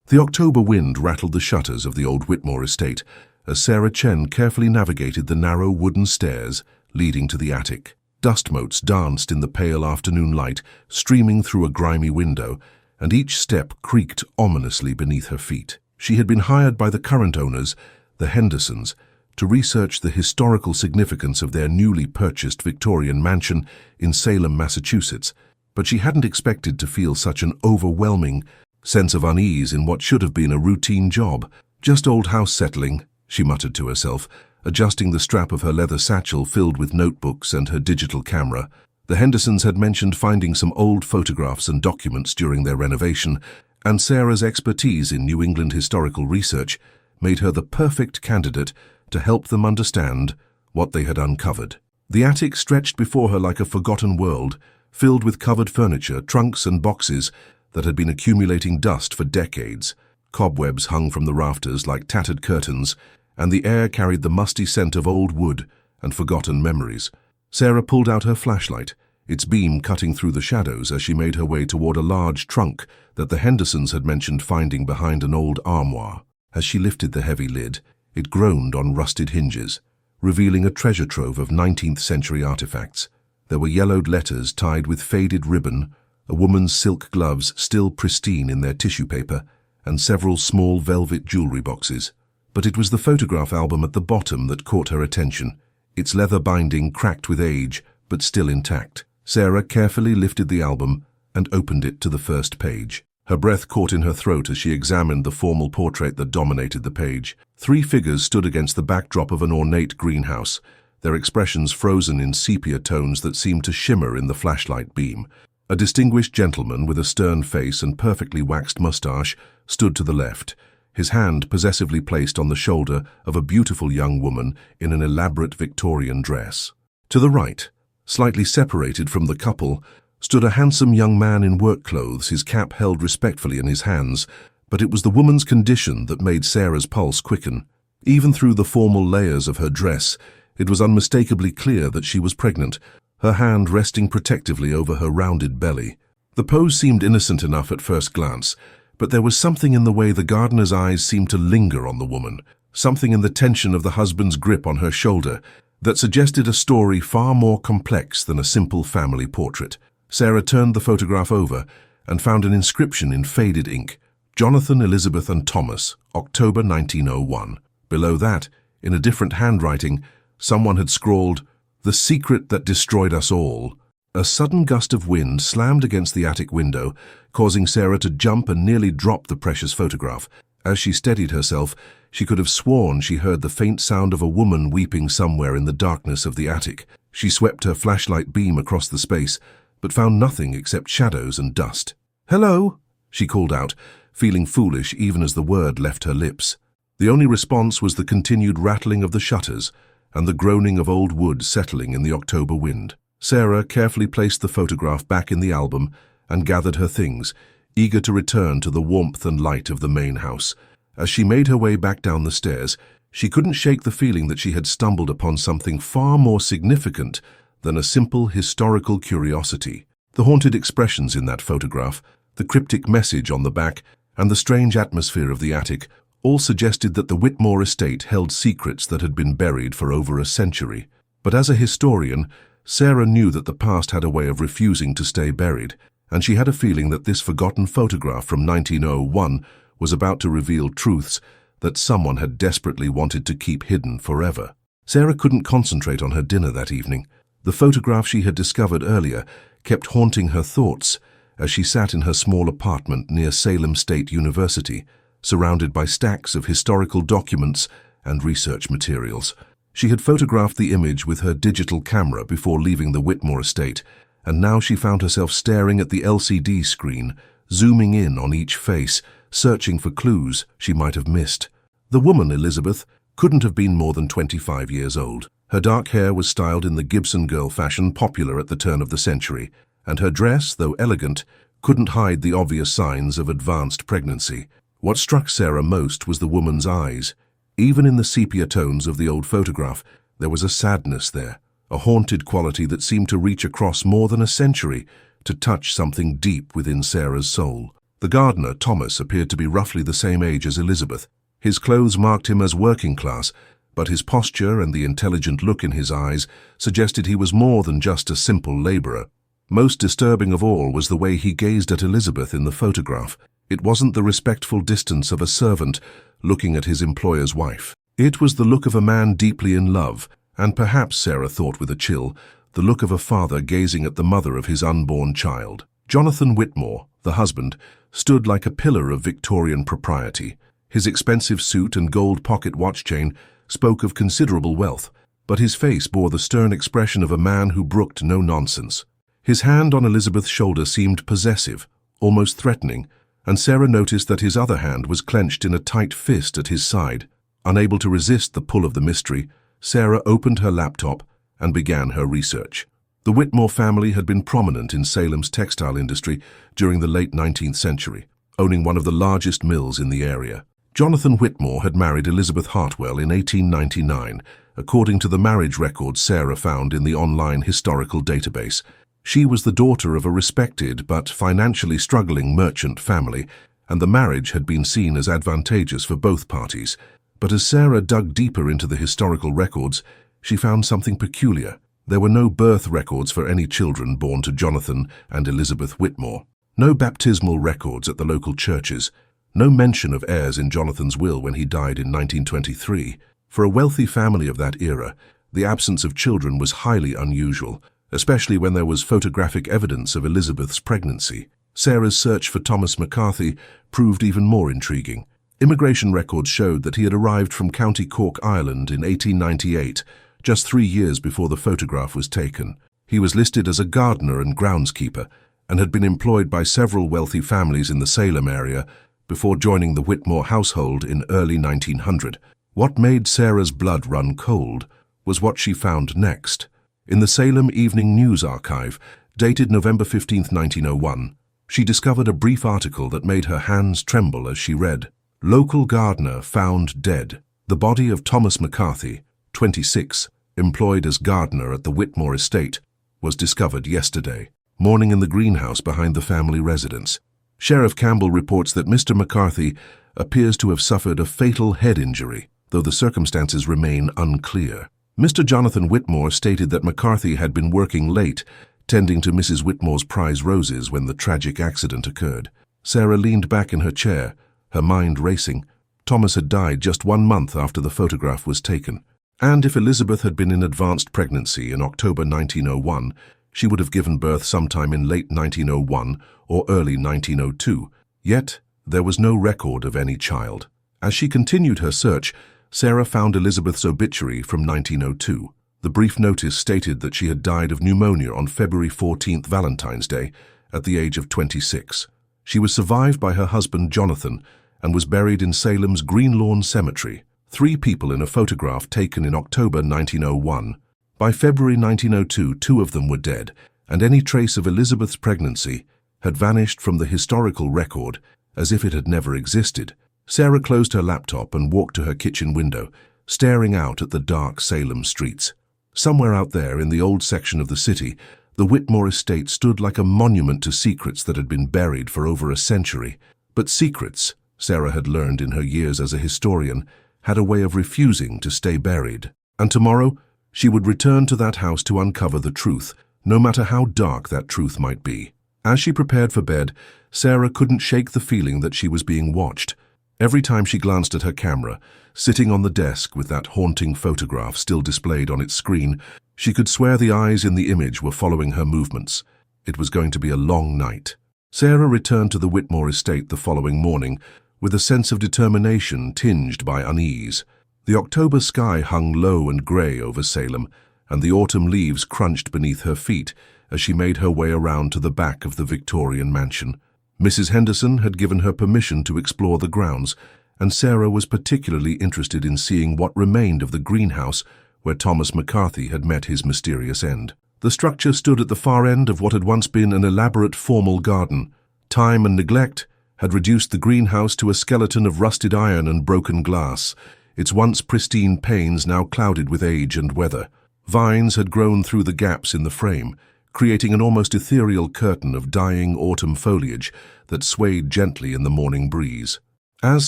The October wind rattled the shutters of the old Whitmore estate as Sarah Chen carefully navigated the narrow wooden stairs leading to the attic. Dust motes danced in the pale afternoon light, streaming through a grimy window, and each step creaked ominously beneath her feet. She had been hired by the current owners, the Hendersons, to research the historical significance of their newly purchased Victorian mansion in Salem, Massachusetts, but she hadn't expected to feel such an overwhelming sense of unease in what should have been a routine job. "Just old house settling," she muttered to herself, adjusting the strap of her leather satchel filled with notebooks and her digital camera. The Hendersons had mentioned finding some old photographs and documents during their renovation, and Sarah's expertise in New England historical research made her the perfect candidate to help them understand what they had uncovered. The attic stretched before her like a forgotten world, filled with covered furniture, trunks and boxes that had been accumulating dust for decades. Cobwebs hung from the rafters like tattered curtains, and the air carried the musty scent of old wood and forgotten memories. Sarah pulled out her flashlight, its beam cutting through the shadows as she made her way toward a large trunk that the Hendersons had mentioned finding behind an old armoire. As she lifted the heavy lid, it groaned on rusted hinges, revealing a treasure trove of 19th century artifacts. There were yellowed letters tied with faded ribbon, a woman's silk gloves still pristine in their tissue paper, and several small velvet jewelry boxes. But it was the photograph album at the bottom that caught her attention, its leather binding cracked with age, but still intact. Sarah carefully lifted the album and opened it to the first page. Her breath caught in her throat as she examined the formal portrait that dominated the page. 3 figures stood against the backdrop of an ornate greenhouse, their expressions frozen in sepia tones that seemed to shimmer in the flashlight beam. A distinguished gentleman with a stern face and perfectly waxed mustache stood to the left, his hand possessively placed on the shoulder of a beautiful young woman in an elaborate Victorian dress. To the right, slightly separated from the couple, stood a handsome young man in work clothes, his cap held respectfully in his hands, but it was the woman's condition that made Sarah's pulse quicken. Even through the formal layers of her dress, it was unmistakably clear that she was pregnant, her hand resting protectively over her rounded belly. The pose seemed innocent enough at first glance, but there was something in the way the gardener's eyes seemed to linger on the woman, something in the tension of the husband's grip on her shoulder, that suggested a story far more complex than a simple family portrait. Sarah turned the photograph over and found an inscription in faded ink: "Jonathan, Elizabeth and Thomas, October 1901. Below that, in a different handwriting, someone had scrawled, "The secret that destroyed us all." A sudden gust of wind slammed against the attic window, causing Sarah to jump and nearly drop the precious photograph. As she steadied herself, she could have sworn she heard the faint sound of a woman weeping somewhere in the darkness of the attic. She swept her flashlight beam across the space, but found nothing except shadows and dust. "Hello," she called out, feeling foolish even as the word left her lips. The only response was the continued rattling of the shutters and the groaning of old wood settling in the October wind. Sarah carefully placed the photograph back in the album and gathered her things, eager to return to the warmth and light of the main house. As she made her way back down the stairs, she couldn't shake the feeling that she had stumbled upon something far more significant than a simple historical curiosity. The haunted expressions in that photograph, the cryptic message on the back, and the strange atmosphere of the attic all suggested that the Whitmore estate held secrets that had been buried for over a century. But as a historian, Sarah knew that the past had a way of refusing to stay buried, and she had a feeling that this forgotten photograph from 1901 was about to reveal truths that someone had desperately wanted to keep hidden forever. Sarah couldn't concentrate on her dinner that evening. The photograph she had discovered earlier kept haunting her thoughts as she sat in her small apartment near Salem State University, surrounded by stacks of historical documents and research materials. She had photographed the image with her digital camera before leaving the Whitmore estate, and now she found herself staring at the LCD screen, zooming in on each face, searching for clues she might have missed. The woman, Elizabeth, couldn't have been more than 25 years old. Her dark hair was styled in the Gibson girl fashion popular at the turn of the century, and her dress, though elegant, couldn't hide the obvious signs of advanced pregnancy. What struck Sarah most was the woman's eyes. Even in the sepia tones of the old photograph, there was a sadness there, a haunted quality that seemed to reach across more than a century to touch something deep within Sarah's soul. The gardener, Thomas, appeared to be roughly the same age as Elizabeth. His clothes marked him as working class, but his posture and the intelligent look in his eyes suggested he was more than just a simple laborer. Most disturbing of all was the way he gazed at Elizabeth in the photograph. It wasn't the respectful distance of a servant looking at his employer's wife. It was the look of a man deeply in love, and perhaps, Sarah thought with a chill, the look of a father gazing at the mother of his unborn child. Jonathan Whitmore, the husband, stood like a pillar of Victorian propriety. His expensive suit and gold pocket watch chain spoke of considerable wealth, but his face bore the stern expression of a man who brooked no nonsense. His hand on Elizabeth's shoulder seemed possessive, almost threatening, and Sarah noticed that his other hand was clenched in a tight fist at his side. Unable to resist the pull of the mystery, Sarah opened her laptop and began her research. The Whitmore family had been prominent in Salem's textile industry during the late 19th century, owning one of the largest mills in the area. Jonathan Whitmore had married Elizabeth Hartwell in 1899, according to the marriage records Sarah found in the online historical database. She was the daughter of a respected but financially struggling merchant family, and the marriage had been seen as advantageous for both parties. But as Sarah dug deeper into the historical records, she found something peculiar. There were no birth records for any children born to Jonathan and Elizabeth Whitmore, no baptismal records at the local churches, no mention of heirs in Jonathan's will when he died in 1923. For a wealthy family of that era, the absence of children was highly unusual, especially when there was photographic evidence of Elizabeth's pregnancy. Sarah's search for Thomas McCarthy proved even more intriguing. Immigration records showed that he had arrived from County Cork, Ireland in 1898, just 3 years before the photograph was taken. He was listed as a gardener and groundskeeper and had been employed by several wealthy families in the Salem area before joining the Whitmore household in early 1900. What made Sarah's blood run cold was what she found next. In the Salem Evening News Archive, dated November 15, 1901, she discovered a brief article that made her hands tremble as she read, "Local gardener found dead. The body of Thomas McCarthy, 26, employed as gardener at the Whitmore estate, was discovered yesterday, morning in the greenhouse behind the family residence." Sheriff Campbell reports that Mr. McCarthy appears to have suffered a fatal head injury, though the circumstances remain unclear. Mr. Jonathan Whitmore stated that McCarthy had been working late, tending to Mrs. Whitmore's prize roses when the tragic accident occurred. Sarah leaned back in her chair, her mind racing. Thomas had died just 1 month after the photograph was taken. And if Elizabeth had been in advanced pregnancy in October 1901, she would have given birth sometime in late 1901 or early 1902. Yet, there was no record of any child. As she continued her search, Sarah found Elizabeth's obituary from 1902. The brief notice stated that she had died of pneumonia on February 14th, Valentine's Day, at the age of 26. She was survived by her husband Jonathan and was buried in Salem's Green Lawn Cemetery. 3 people in a photograph taken in October 1901. By February 1902, 2 of them were dead, and any trace of Elizabeth's pregnancy had vanished from the historical record as if it had never existed. Sarah closed her laptop and walked to her kitchen window, staring out at the dark Salem streets. Somewhere out there in the old section of the city, the Whitmore estate stood like a monument to secrets that had been buried for over a century. But secrets, Sarah had learned in her years as a historian, had a way of refusing to stay buried. And tomorrow, she would return to that house to uncover the truth, no matter how dark that truth might be. As she prepared for bed, Sarah couldn't shake the feeling that she was being watched. Every time she glanced at her camera, sitting on the desk with that haunting photograph still displayed on its screen, she could swear the eyes in the image were following her movements. It was going to be a long night. Sarah returned to the Whitmore estate the following morning with a sense of determination tinged by unease. The October sky hung low and grey over Salem, and the autumn leaves crunched beneath her feet as she made her way around to the back of the Victorian mansion. Mrs. Henderson had given her permission to explore the grounds, and Sarah was particularly interested in seeing what remained of the greenhouse where Thomas McCarthy had met his mysterious end. The structure stood at the far end of what had once been an elaborate formal garden. Time and neglect had reduced the greenhouse to a skeleton of rusted iron and broken glass, its once pristine panes now clouded with age and weather. Vines had grown through the gaps in the frame, creating an almost ethereal curtain of dying autumn foliage that swayed gently in the morning breeze. As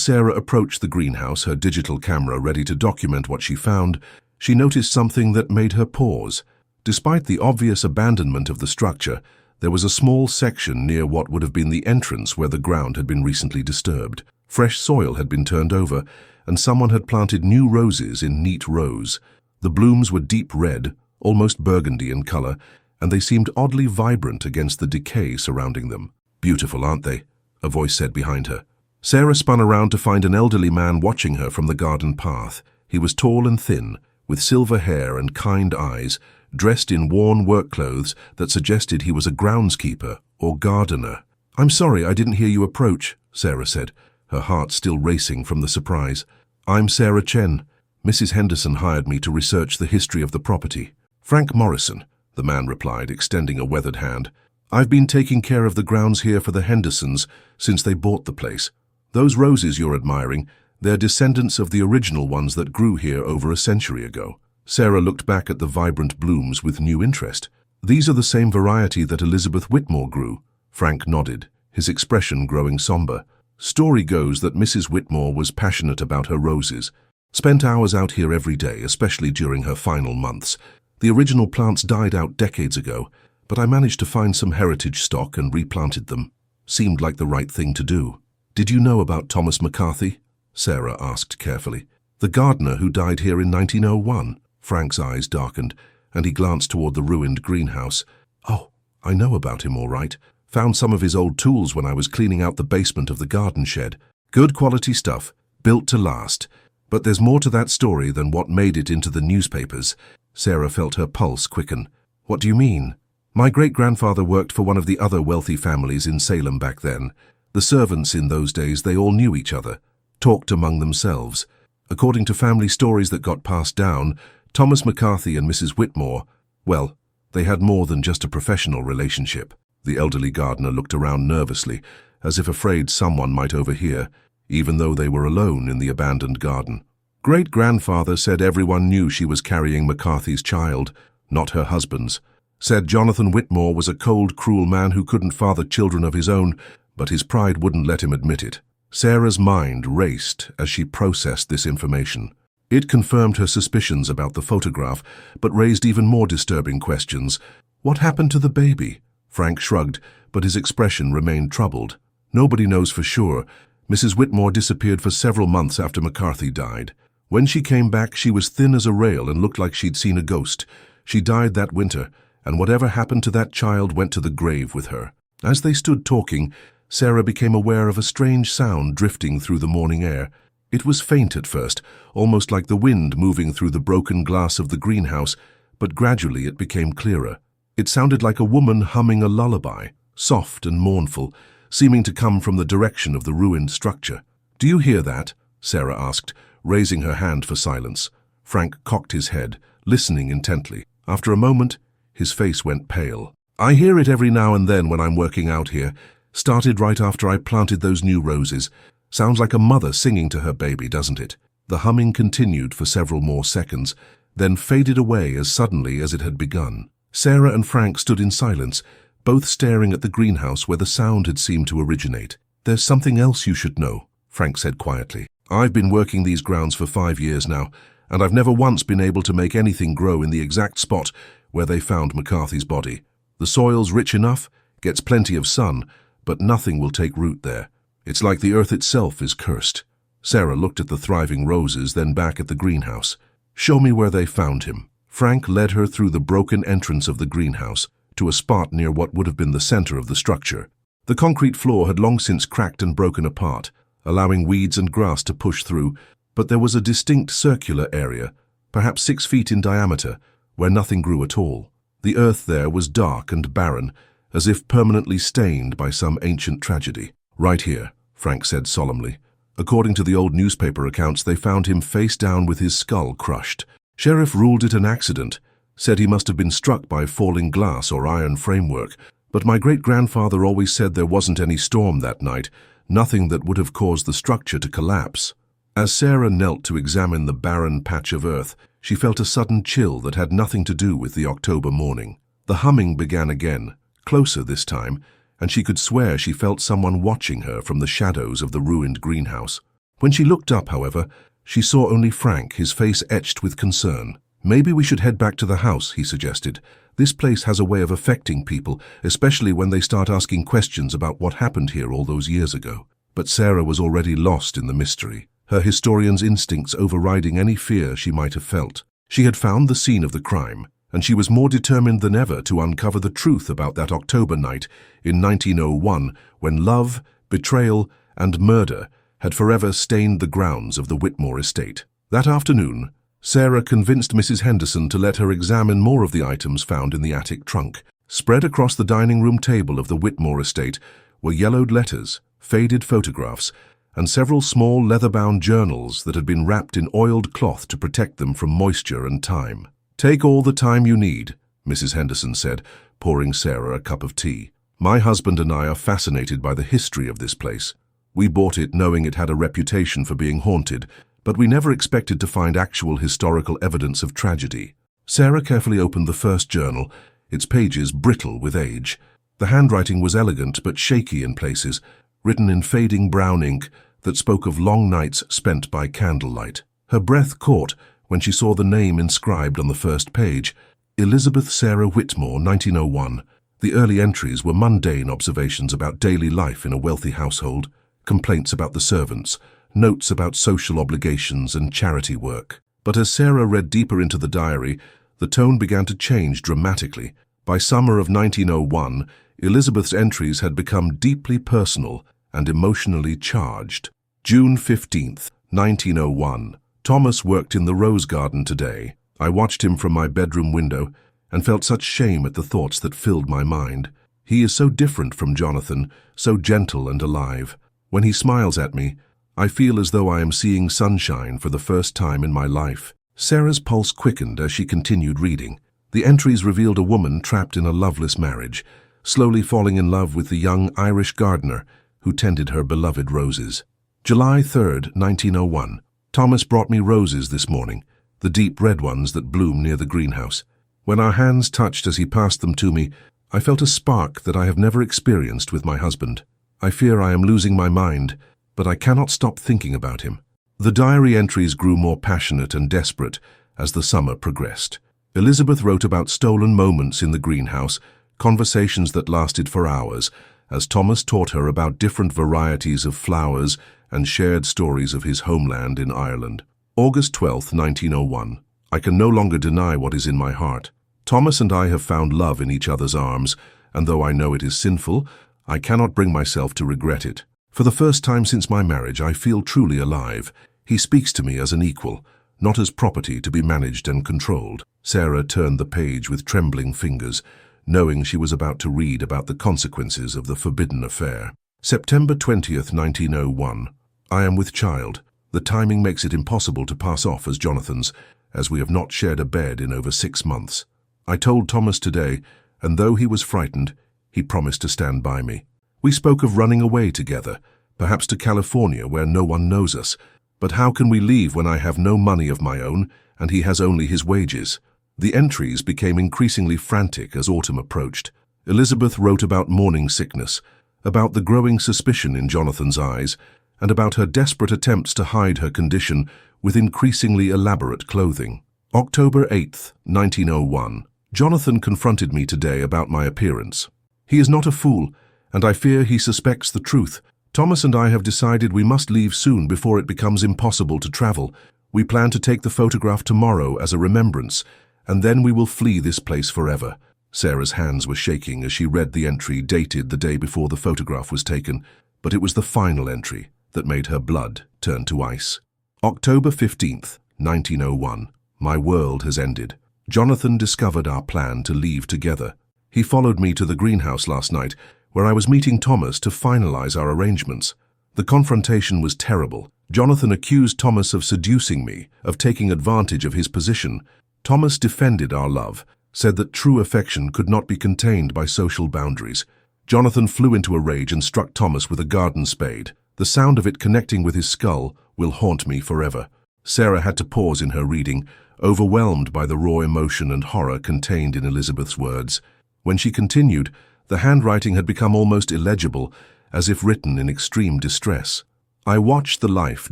Sarah approached the greenhouse, her digital camera ready to document what she found, she noticed something that made her pause. Despite the obvious abandonment of the structure, there was a small section near what would have been the entrance where the ground had been recently disturbed. Fresh soil had been turned over, and someone had planted new roses in neat rows. The blooms were deep red, almost burgundy in color, and they seemed oddly vibrant against the decay surrounding them. "Beautiful, aren't they?" a voice said behind her. Sarah spun around to find an elderly man watching her from the garden path. He was tall and thin, with silver hair and kind eyes, dressed in worn work clothes that suggested he was a groundskeeper or gardener. "I'm sorry I didn't hear you approach," Sarah said, her heart still racing from the surprise. "I'm Sarah Chen. Mrs. Henderson hired me to research the history of the property." "Frank Morrison," the man replied, extending a weathered hand. "I've been taking care of the grounds here for the Hendersons since they bought the place. Those roses you're admiring, they're descendants of the original ones that grew here over a century ago." Sarah looked back at the vibrant blooms with new interest. "These are the same variety that Elizabeth Whitmore grew." Frank nodded, his expression growing somber. "Story goes that Mrs. Whitmore was passionate about her roses, spent hours out here every day, especially during her final months. The original plants died out decades ago, but I managed to find some heritage stock and replanted them. Seemed like the right thing to do." "Did you know about Thomas McCarthy?" Sarah asked carefully. "The gardener who died here in 1901. Frank's eyes darkened, and he glanced toward the ruined greenhouse. "Oh, I know about him all right. Found some of his old tools when I was cleaning out the basement of the garden shed. Good quality stuff, built to last. But there's more to that story than what made it into the newspapers." Sarah felt her pulse quicken. "What do you mean?" "My great-grandfather worked for one of the other wealthy families in Salem back then. The servants in those days, they all knew each other, talked among themselves. According to family stories that got passed down, Thomas McCarthy and Mrs. Whitmore, well, they had more than just a professional relationship." The elderly gardener looked around nervously, as if afraid someone might overhear, even though they were alone in the abandoned garden. "Great-grandfather said everyone knew she was carrying McCarthy's child, not her husband's. Said Jonathan Whitmore was a cold, cruel man who couldn't father children of his own, but his pride wouldn't let him admit it." Sarah's mind raced as she processed this information. It confirmed her suspicions about the photograph, but raised even more disturbing questions. "What happened to the baby?" Frank shrugged, but his expression remained troubled. "Nobody knows for sure. Mrs. Whitmore disappeared for several months after McCarthy died. When she came back, she was thin as a rail and looked like she'd seen a ghost. She died that winter, and whatever happened to that child went to the grave with her." As they stood talking, Sarah became aware of a strange sound drifting through the morning air. It was faint at first, almost like the wind moving through the broken glass of the greenhouse, but gradually it became clearer. It sounded like a woman humming a lullaby, soft and mournful, seeming to come from the direction of the ruined structure. "Do you hear that?" Sarah asked, raising her hand for silence. Frank cocked his head, listening intently. After a moment, his face went pale. "I hear it every now and then when I'm working out here. Started right after I planted those new roses. Sounds like a mother singing to her baby, doesn't it?" The humming continued for several more seconds, then faded away as suddenly as it had begun. Sarah and Frank stood in silence, both staring at the greenhouse where the sound had seemed to originate. "There's something else you should know," Frank said quietly. "I've been working these grounds for 5 years now, and I've never once been able to make anything grow in the exact spot where they found McCarthy's body. The soil's rich enough, gets plenty of sun, but nothing will take root there. It's like the earth itself is cursed." Sarah looked at the thriving roses, then back at the greenhouse. "Show me where they found him." Frank led her through the broken entrance of the greenhouse to a spot near what would have been the center of the structure. The concrete floor had long since cracked and broken apart, allowing weeds and grass to push through, but there was a distinct circular area, perhaps 6 feet in diameter, where nothing grew at all. The earth there was dark and barren, as if permanently stained by some ancient tragedy. "Right here," Frank said solemnly. "According to the old newspaper accounts, they found him face down with his skull crushed. Sheriff ruled it an accident, said he must have been struck by falling glass or iron framework, but my great-grandfather always said there wasn't any storm that night, nothing that would have caused the structure to collapse." As Sarah knelt to examine the barren patch of earth, she felt a sudden chill that had nothing to do with the October morning. The humming began again, closer this time, and she could swear she felt someone watching her from the shadows of the ruined greenhouse. When she looked up, however, she saw only Frank, his face etched with concern. "Maybe we should head back to the house," he suggested. "This place has a way of affecting people, especially when they start asking questions about what happened here all those years ago." But Sarah was already lost in the mystery, her historian's instincts overriding any fear she might have felt. She had found the scene of the crime, and she was more determined than ever to uncover the truth about that October night in 1901 when love, betrayal, and murder had forever stained the grounds of the Whitmore estate. That afternoon, Sarah convinced Mrs. Henderson to let her examine more of the items found in the attic trunk. Spread across the dining room table of the Whitmore estate were yellowed letters, faded photographs, and several small leather-bound journals that had been wrapped in oiled cloth to protect them from moisture and time. "Take all the time you need," Mrs. Henderson said, pouring Sarah a cup of tea. "My husband and I are fascinated by the history of this place. We bought it knowing it had a reputation for being haunted, but we never expected to find actual historical evidence of tragedy." Sarah carefully opened the first journal, its pages brittle with age. The handwriting was elegant but shaky in places, written in fading brown ink that spoke of long nights spent by candlelight. Her breath caught when she saw the name inscribed on the first page, Elizabeth Sarah Whitmore, 1901. The early entries were mundane observations about daily life in a wealthy household, complaints about the servants, notes about social obligations and charity work. But as Sarah read deeper into the diary, the tone began to change dramatically. By summer of 1901, Elizabeth's entries had become deeply personal and emotionally charged. June 15th, 1901. Thomas worked in the rose garden today. I watched him from my bedroom window and felt such shame at the thoughts that filled my mind. He is so different from Jonathan, so gentle and alive. When he smiles at me, I feel as though I am seeing sunshine for the first time in my life. Sarah's pulse quickened as she continued reading. The entries revealed a woman trapped in a loveless marriage, slowly falling in love with the young Irish gardener who tended her beloved roses. July 3rd, 1901. Thomas brought me roses this morning, the deep red ones that bloom near the greenhouse. When our hands touched as he passed them to me, I felt a spark that I have never experienced with my husband. I fear I am losing my mind, but I cannot stop thinking about him. The diary entries grew more passionate and desperate as the summer progressed. Elizabeth wrote about stolen moments in the greenhouse, conversations that lasted for hours, as Thomas taught her about different varieties of flowers and shared stories of his homeland in Ireland. August 12th, 1901. I can no longer deny what is in my heart. Thomas and I have found love in each other's arms, and though I know it is sinful, I cannot bring myself to regret it. For the first time since my marriage, I feel truly alive. He speaks to me as an equal, not as property to be managed and controlled. Sarah turned the page with trembling fingers, knowing she was about to read about the consequences of the forbidden affair. September 20th, 1901. I am with child. The timing makes it impossible to pass off as Jonathan's, as we have not shared a bed in over 6 months. I told Thomas today, and though he was frightened, he promised to stand by me. We spoke of running away together, perhaps to California where no one knows us. But how can we leave when I have no money of my own and he has only his wages? The entries became increasingly frantic as autumn approached. Elizabeth wrote about morning sickness, about the growing suspicion in Jonathan's eyes, and about her desperate attempts to hide her condition with increasingly elaborate clothing. October 8th, 1901. Jonathan confronted me today about my appearance. He is not a fool, and I fear he suspects the truth. Thomas and I have decided we must leave soon before it becomes impossible to travel. We plan to take the photograph tomorrow as a remembrance, and then we will flee this place forever. Sarah's hands were shaking as she read the entry dated the day before the photograph was taken, but it was the final entry that made her blood turn to ice. October 15th, 1901. My world has ended. Jonathan discovered our plan to leave together. He followed me to the greenhouse last night, where I was meeting Thomas to finalize our arrangements. The confrontation was terrible. Jonathan accused Thomas of seducing me, of taking advantage of his position. Thomas defended our love, said that true affection could not be contained by social boundaries. Jonathan flew into a rage and struck Thomas with a garden spade. The sound of it connecting with his skull will haunt me forever. Sarah had to pause in her reading, overwhelmed by the raw emotion and horror contained in Elizabeth's words. When she continued, the handwriting had become almost illegible, as if written in extreme distress. I watched the life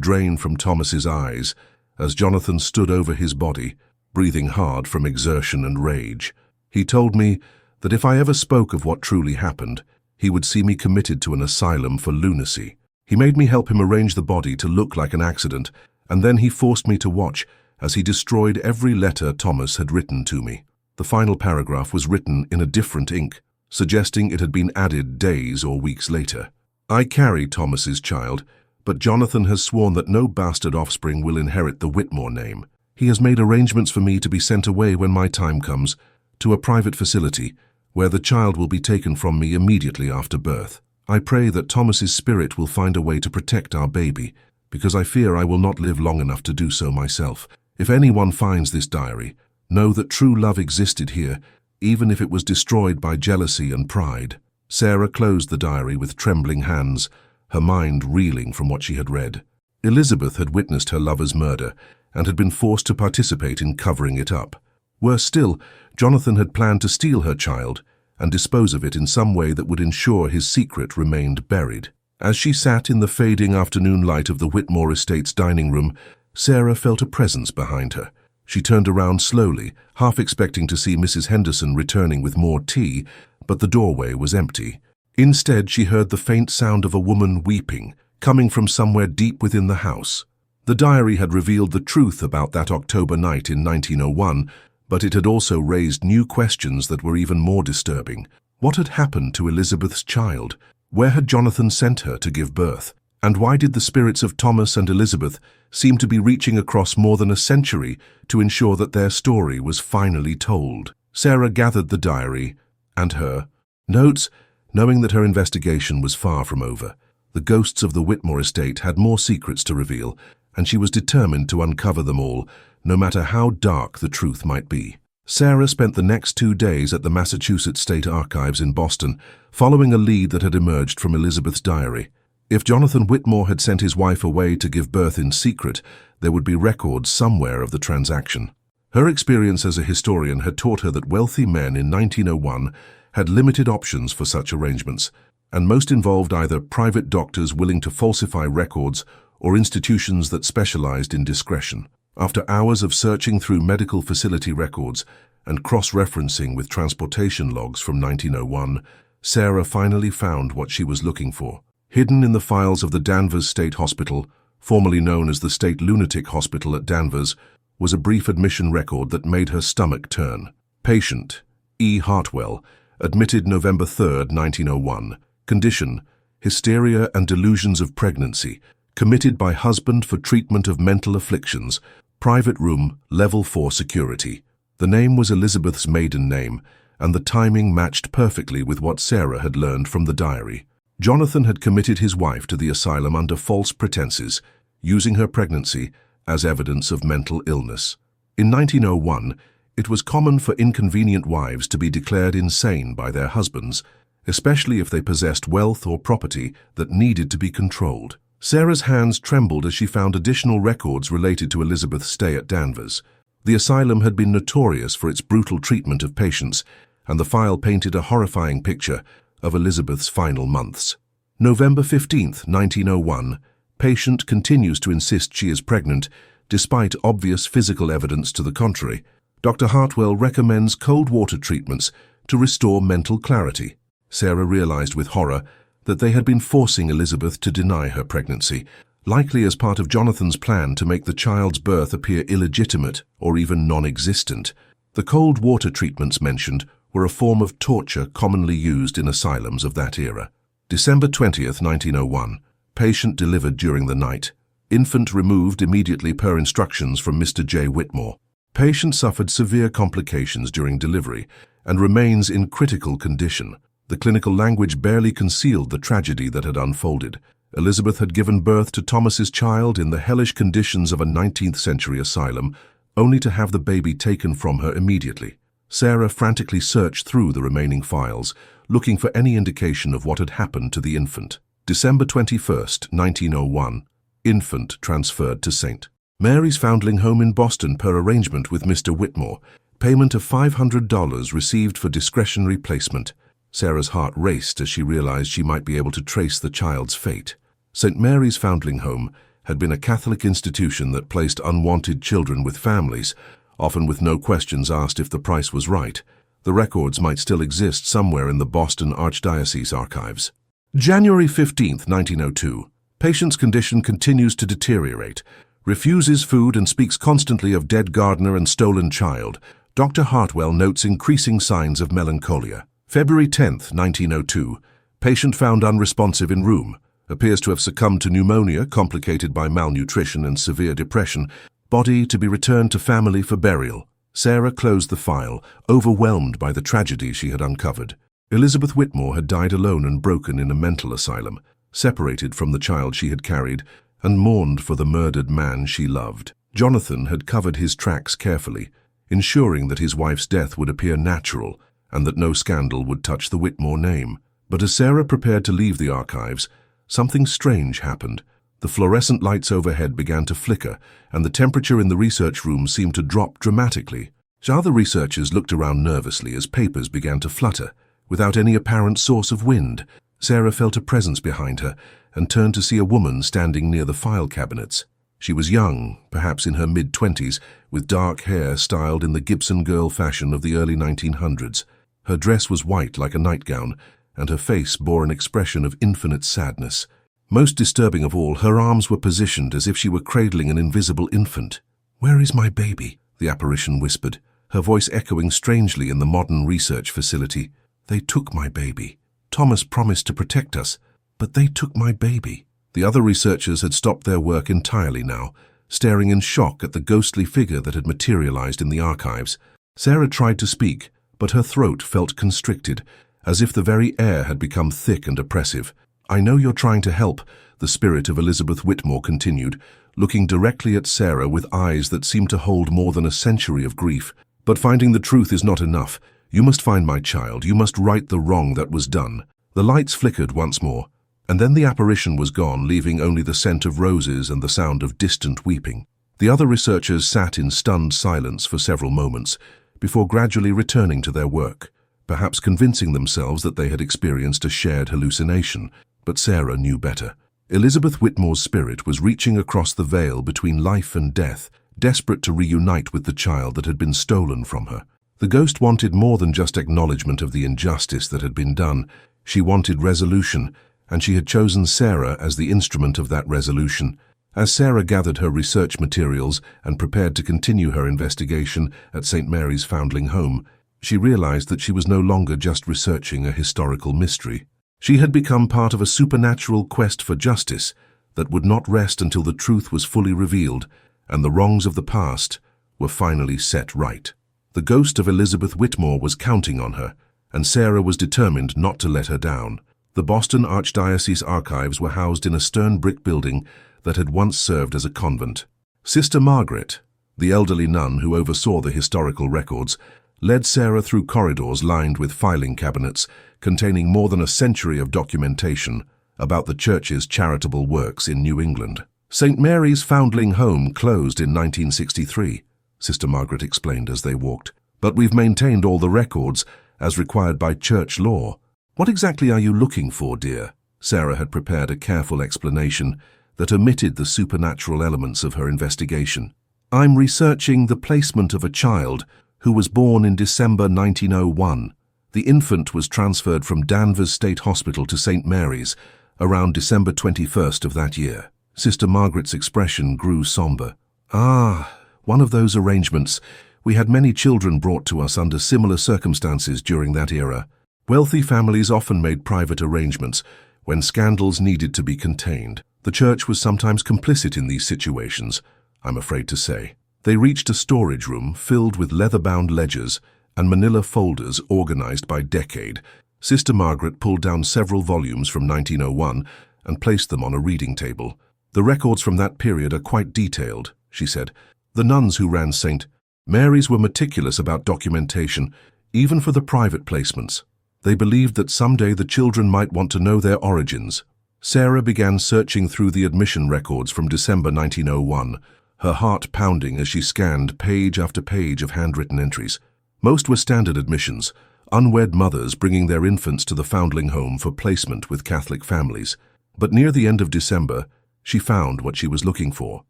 drain from Thomas's eyes as Jonathan stood over his body, breathing hard from exertion and rage. He told me that if I ever spoke of what truly happened, he would see me committed to an asylum for lunacy. He made me help him arrange the body to look like an accident, and then he forced me to watch as he destroyed every letter Thomas had written to me. The final paragraph was written in a different ink, suggesting it had been added days or weeks later. I carry Thomas's child, but Jonathan has sworn that no bastard offspring will inherit the Whitmore name. He has made arrangements for me to be sent away when my time comes, to a private facility, where the child will be taken from me immediately after birth. I pray that Thomas's spirit will find a way to protect our baby, because I fear I will not live long enough to do so myself. If anyone finds this diary, know that true love existed here, even if it was destroyed by jealousy and pride. Sarah closed the diary with trembling hands, her mind reeling from what she had read. Elizabeth had witnessed her lover's murder and had been forced to participate in covering it up. Worse still, Jonathan had planned to steal her child and dispose of it in some way that would ensure his secret remained buried. As she sat in the fading afternoon light of the Whitmore estate's dining room, Sarah felt a presence behind her. She turned around slowly, half expecting to see Mrs. Henderson returning with more tea, but the doorway was empty. Instead, she heard the faint sound of a woman weeping, coming from somewhere deep within the house. The diary had revealed the truth about that October night in 1901, but it had also raised new questions that were even more disturbing. What had happened to Elizabeth's child? Where had Jonathan sent her to give birth? And why did the spirits of Thomas and Elizabeth seem to be reaching across more than a century to ensure that their story was finally told? Sarah gathered the diary and her notes, knowing that her investigation was far from over. The ghosts of the Whitmore estate had more secrets to reveal, and she was determined to uncover them all, no matter how dark the truth might be. Sarah spent the next 2 days at the Massachusetts State Archives in Boston, following a lead that had emerged from Elizabeth's diary. If Jonathan Whitmore had sent his wife away to give birth in secret, there would be records somewhere of the transaction. Her experience as a historian had taught her that wealthy men in 1901 had limited options for such arrangements, and most involved either private doctors willing to falsify records or institutions that specialized in discretion. After hours of searching through medical facility records and cross-referencing with transportation logs from 1901, Sarah finally found what she was looking for. Hidden in the files of the Danvers State Hospital, formerly known as the State Lunatic Hospital at Danvers, was a brief admission record that made her stomach turn. Patient E. Hartwell, admitted November 3, 1901. Condition: hysteria and delusions of pregnancy. Committed by husband for treatment of mental afflictions. Private room, level 4 security. The name was Elizabeth's maiden name, and the timing matched perfectly with what Sarah had learned from the diary. Jonathan had committed his wife to the asylum under false pretenses, using her pregnancy as evidence of mental illness. In 1901, it was common for inconvenient wives to be declared insane by their husbands, especially if they possessed wealth or property that needed to be controlled. Sarah's hands trembled as she found additional records related to Elizabeth's stay at Danvers. The asylum had been notorious for its brutal treatment of patients, and the file painted a horrifying picture of Elizabeth's final months. November 15, 1901. Patient continues to insist she is pregnant, despite obvious physical evidence to the contrary. Dr. Hartwell recommends cold water treatments to restore mental clarity. Sarah realized with horror that they had been forcing Elizabeth to deny her pregnancy, likely as part of Jonathan's plan to make the child's birth appear illegitimate or even non-existent. The cold water treatments mentioned were a form of torture commonly used in asylums of that era. December 20, 1901. Patient delivered during the night. Infant removed immediately per instructions from Mr. J. Whitmore. Patient suffered severe complications during delivery and remains in critical condition. The clinical language barely concealed the tragedy that had unfolded. Elizabeth had given birth to Thomas's child in the hellish conditions of a 19th-century asylum, only to have the baby taken from her immediately. Sarah frantically searched through the remaining files, looking for any indication of what had happened to the infant. December 21, 1901. Infant transferred to St. Mary's Foundling Home in Boston per arrangement with Mr. Whitmore. Payment of $500 received for discretionary placement. Sarah's heart raced as she realized she might be able to trace the child's fate. St. Mary's Foundling Home had been a Catholic institution that placed unwanted children with families, often with no questions asked if the price was right. The records might still exist somewhere in the Boston Archdiocese archives. January 15, 1902. Patient's condition continues to deteriorate. Refuses food and speaks constantly of dead gardener and stolen child. Dr. Hartwell notes increasing signs of melancholia. February 10, 1902. Patient found unresponsive in room. Appears to have succumbed to pneumonia complicated by malnutrition and severe depression. Body to be returned to family for burial. Sarah closed the file, overwhelmed by the tragedy she had uncovered. Elizabeth Whitmore had died alone and broken in a mental asylum, separated from the child she had carried, and mourned for the murdered man she loved. Jonathan had covered his tracks carefully, ensuring that his wife's death would appear natural and that no scandal would touch the Whitmore name. But as Sarah prepared to leave the archives, something strange happened. The fluorescent lights overhead began to flicker, and the temperature in the research room seemed to drop dramatically. Other researchers looked around nervously as papers began to flutter, without any apparent source of wind. Sarah felt a presence behind her and turned to see a woman standing near the file cabinets. She was young, perhaps in her mid-20s, with dark hair styled in the Gibson girl fashion of the early 1900s. Her dress was white like a nightgown, and her face bore an expression of infinite sadness. Most disturbing of all, her arms were positioned as if she were cradling an invisible infant. "Where is my baby?" the apparition whispered, her voice echoing strangely in the modern research facility. "They took my baby. Thomas promised to protect us, but they took my baby." The other researchers had stopped their work entirely now, staring in shock at the ghostly figure that had materialized in the archives. Sarah tried to speak, but her throat felt constricted, as if the very air had become thick and oppressive. "I know you're trying to help," the spirit of Elizabeth Whitmore continued, looking directly at Sarah with eyes that seemed to hold more than a century of grief. "But finding the truth is not enough. You must find my child. You must right the wrong that was done." The lights flickered once more, and then the apparition was gone, leaving only the scent of roses and the sound of distant weeping. The other researchers sat in stunned silence for several moments, before gradually returning to their work, perhaps convincing themselves that they had experienced a shared hallucination. But Sarah knew better. Elizabeth Whitmore's spirit was reaching across the veil between life and death, desperate to reunite with the child that had been stolen from her. The ghost wanted more than just acknowledgement of the injustice that had been done. She wanted resolution, and she had chosen Sarah as the instrument of that resolution. As Sarah gathered her research materials and prepared to continue her investigation at St. Mary's Foundling Home, she realized that she was no longer just researching a historical mystery. She had become part of a supernatural quest for justice that would not rest until the truth was fully revealed and the wrongs of the past were finally set right. The ghost of Elizabeth Whitmore was counting on her, and Sarah was determined not to let her down. The Boston Archdiocese archives were housed in a stone brick building that had once served as a convent. Sister Margaret, the elderly nun who oversaw the historical records, led Sarah through corridors lined with filing cabinets containing more than a century of documentation about the church's charitable works in New England. St. Mary's Foundling Home closed in 1963, Sister Margaret explained as they walked, "but we've maintained all the records as required by church law." "What exactly are you looking for, dear?" Sarah had prepared a careful explanation that omitted the supernatural elements of her investigation. "I'm researching the placement of a child who was born in December 1901. The infant was transferred from Danvers State Hospital to St. Mary's around December 21st of that year." Sister Margaret's expression grew somber. "Ah, one of those arrangements. We had many children brought to us under similar circumstances during that era. Wealthy families often made private arrangements when scandals needed to be contained. The church was sometimes complicit in these situations, I'm afraid to say." They reached a storage room filled with leather-bound ledgers and manila folders organized by decade. Sister Margaret pulled down several volumes from 1901 and placed them on a reading table. "The records from that period are quite detailed," she said. "The nuns who ran St. Mary's were meticulous about documentation, even for the private placements. They believed that someday the children might want to know their origins." Sarah began searching through the admission records from December 1901, her heart pounding as she scanned page after page of handwritten entries. Most were standard admissions, unwed mothers bringing their infants to the foundling home for placement with Catholic families. But near the end of December, she found what she was looking for.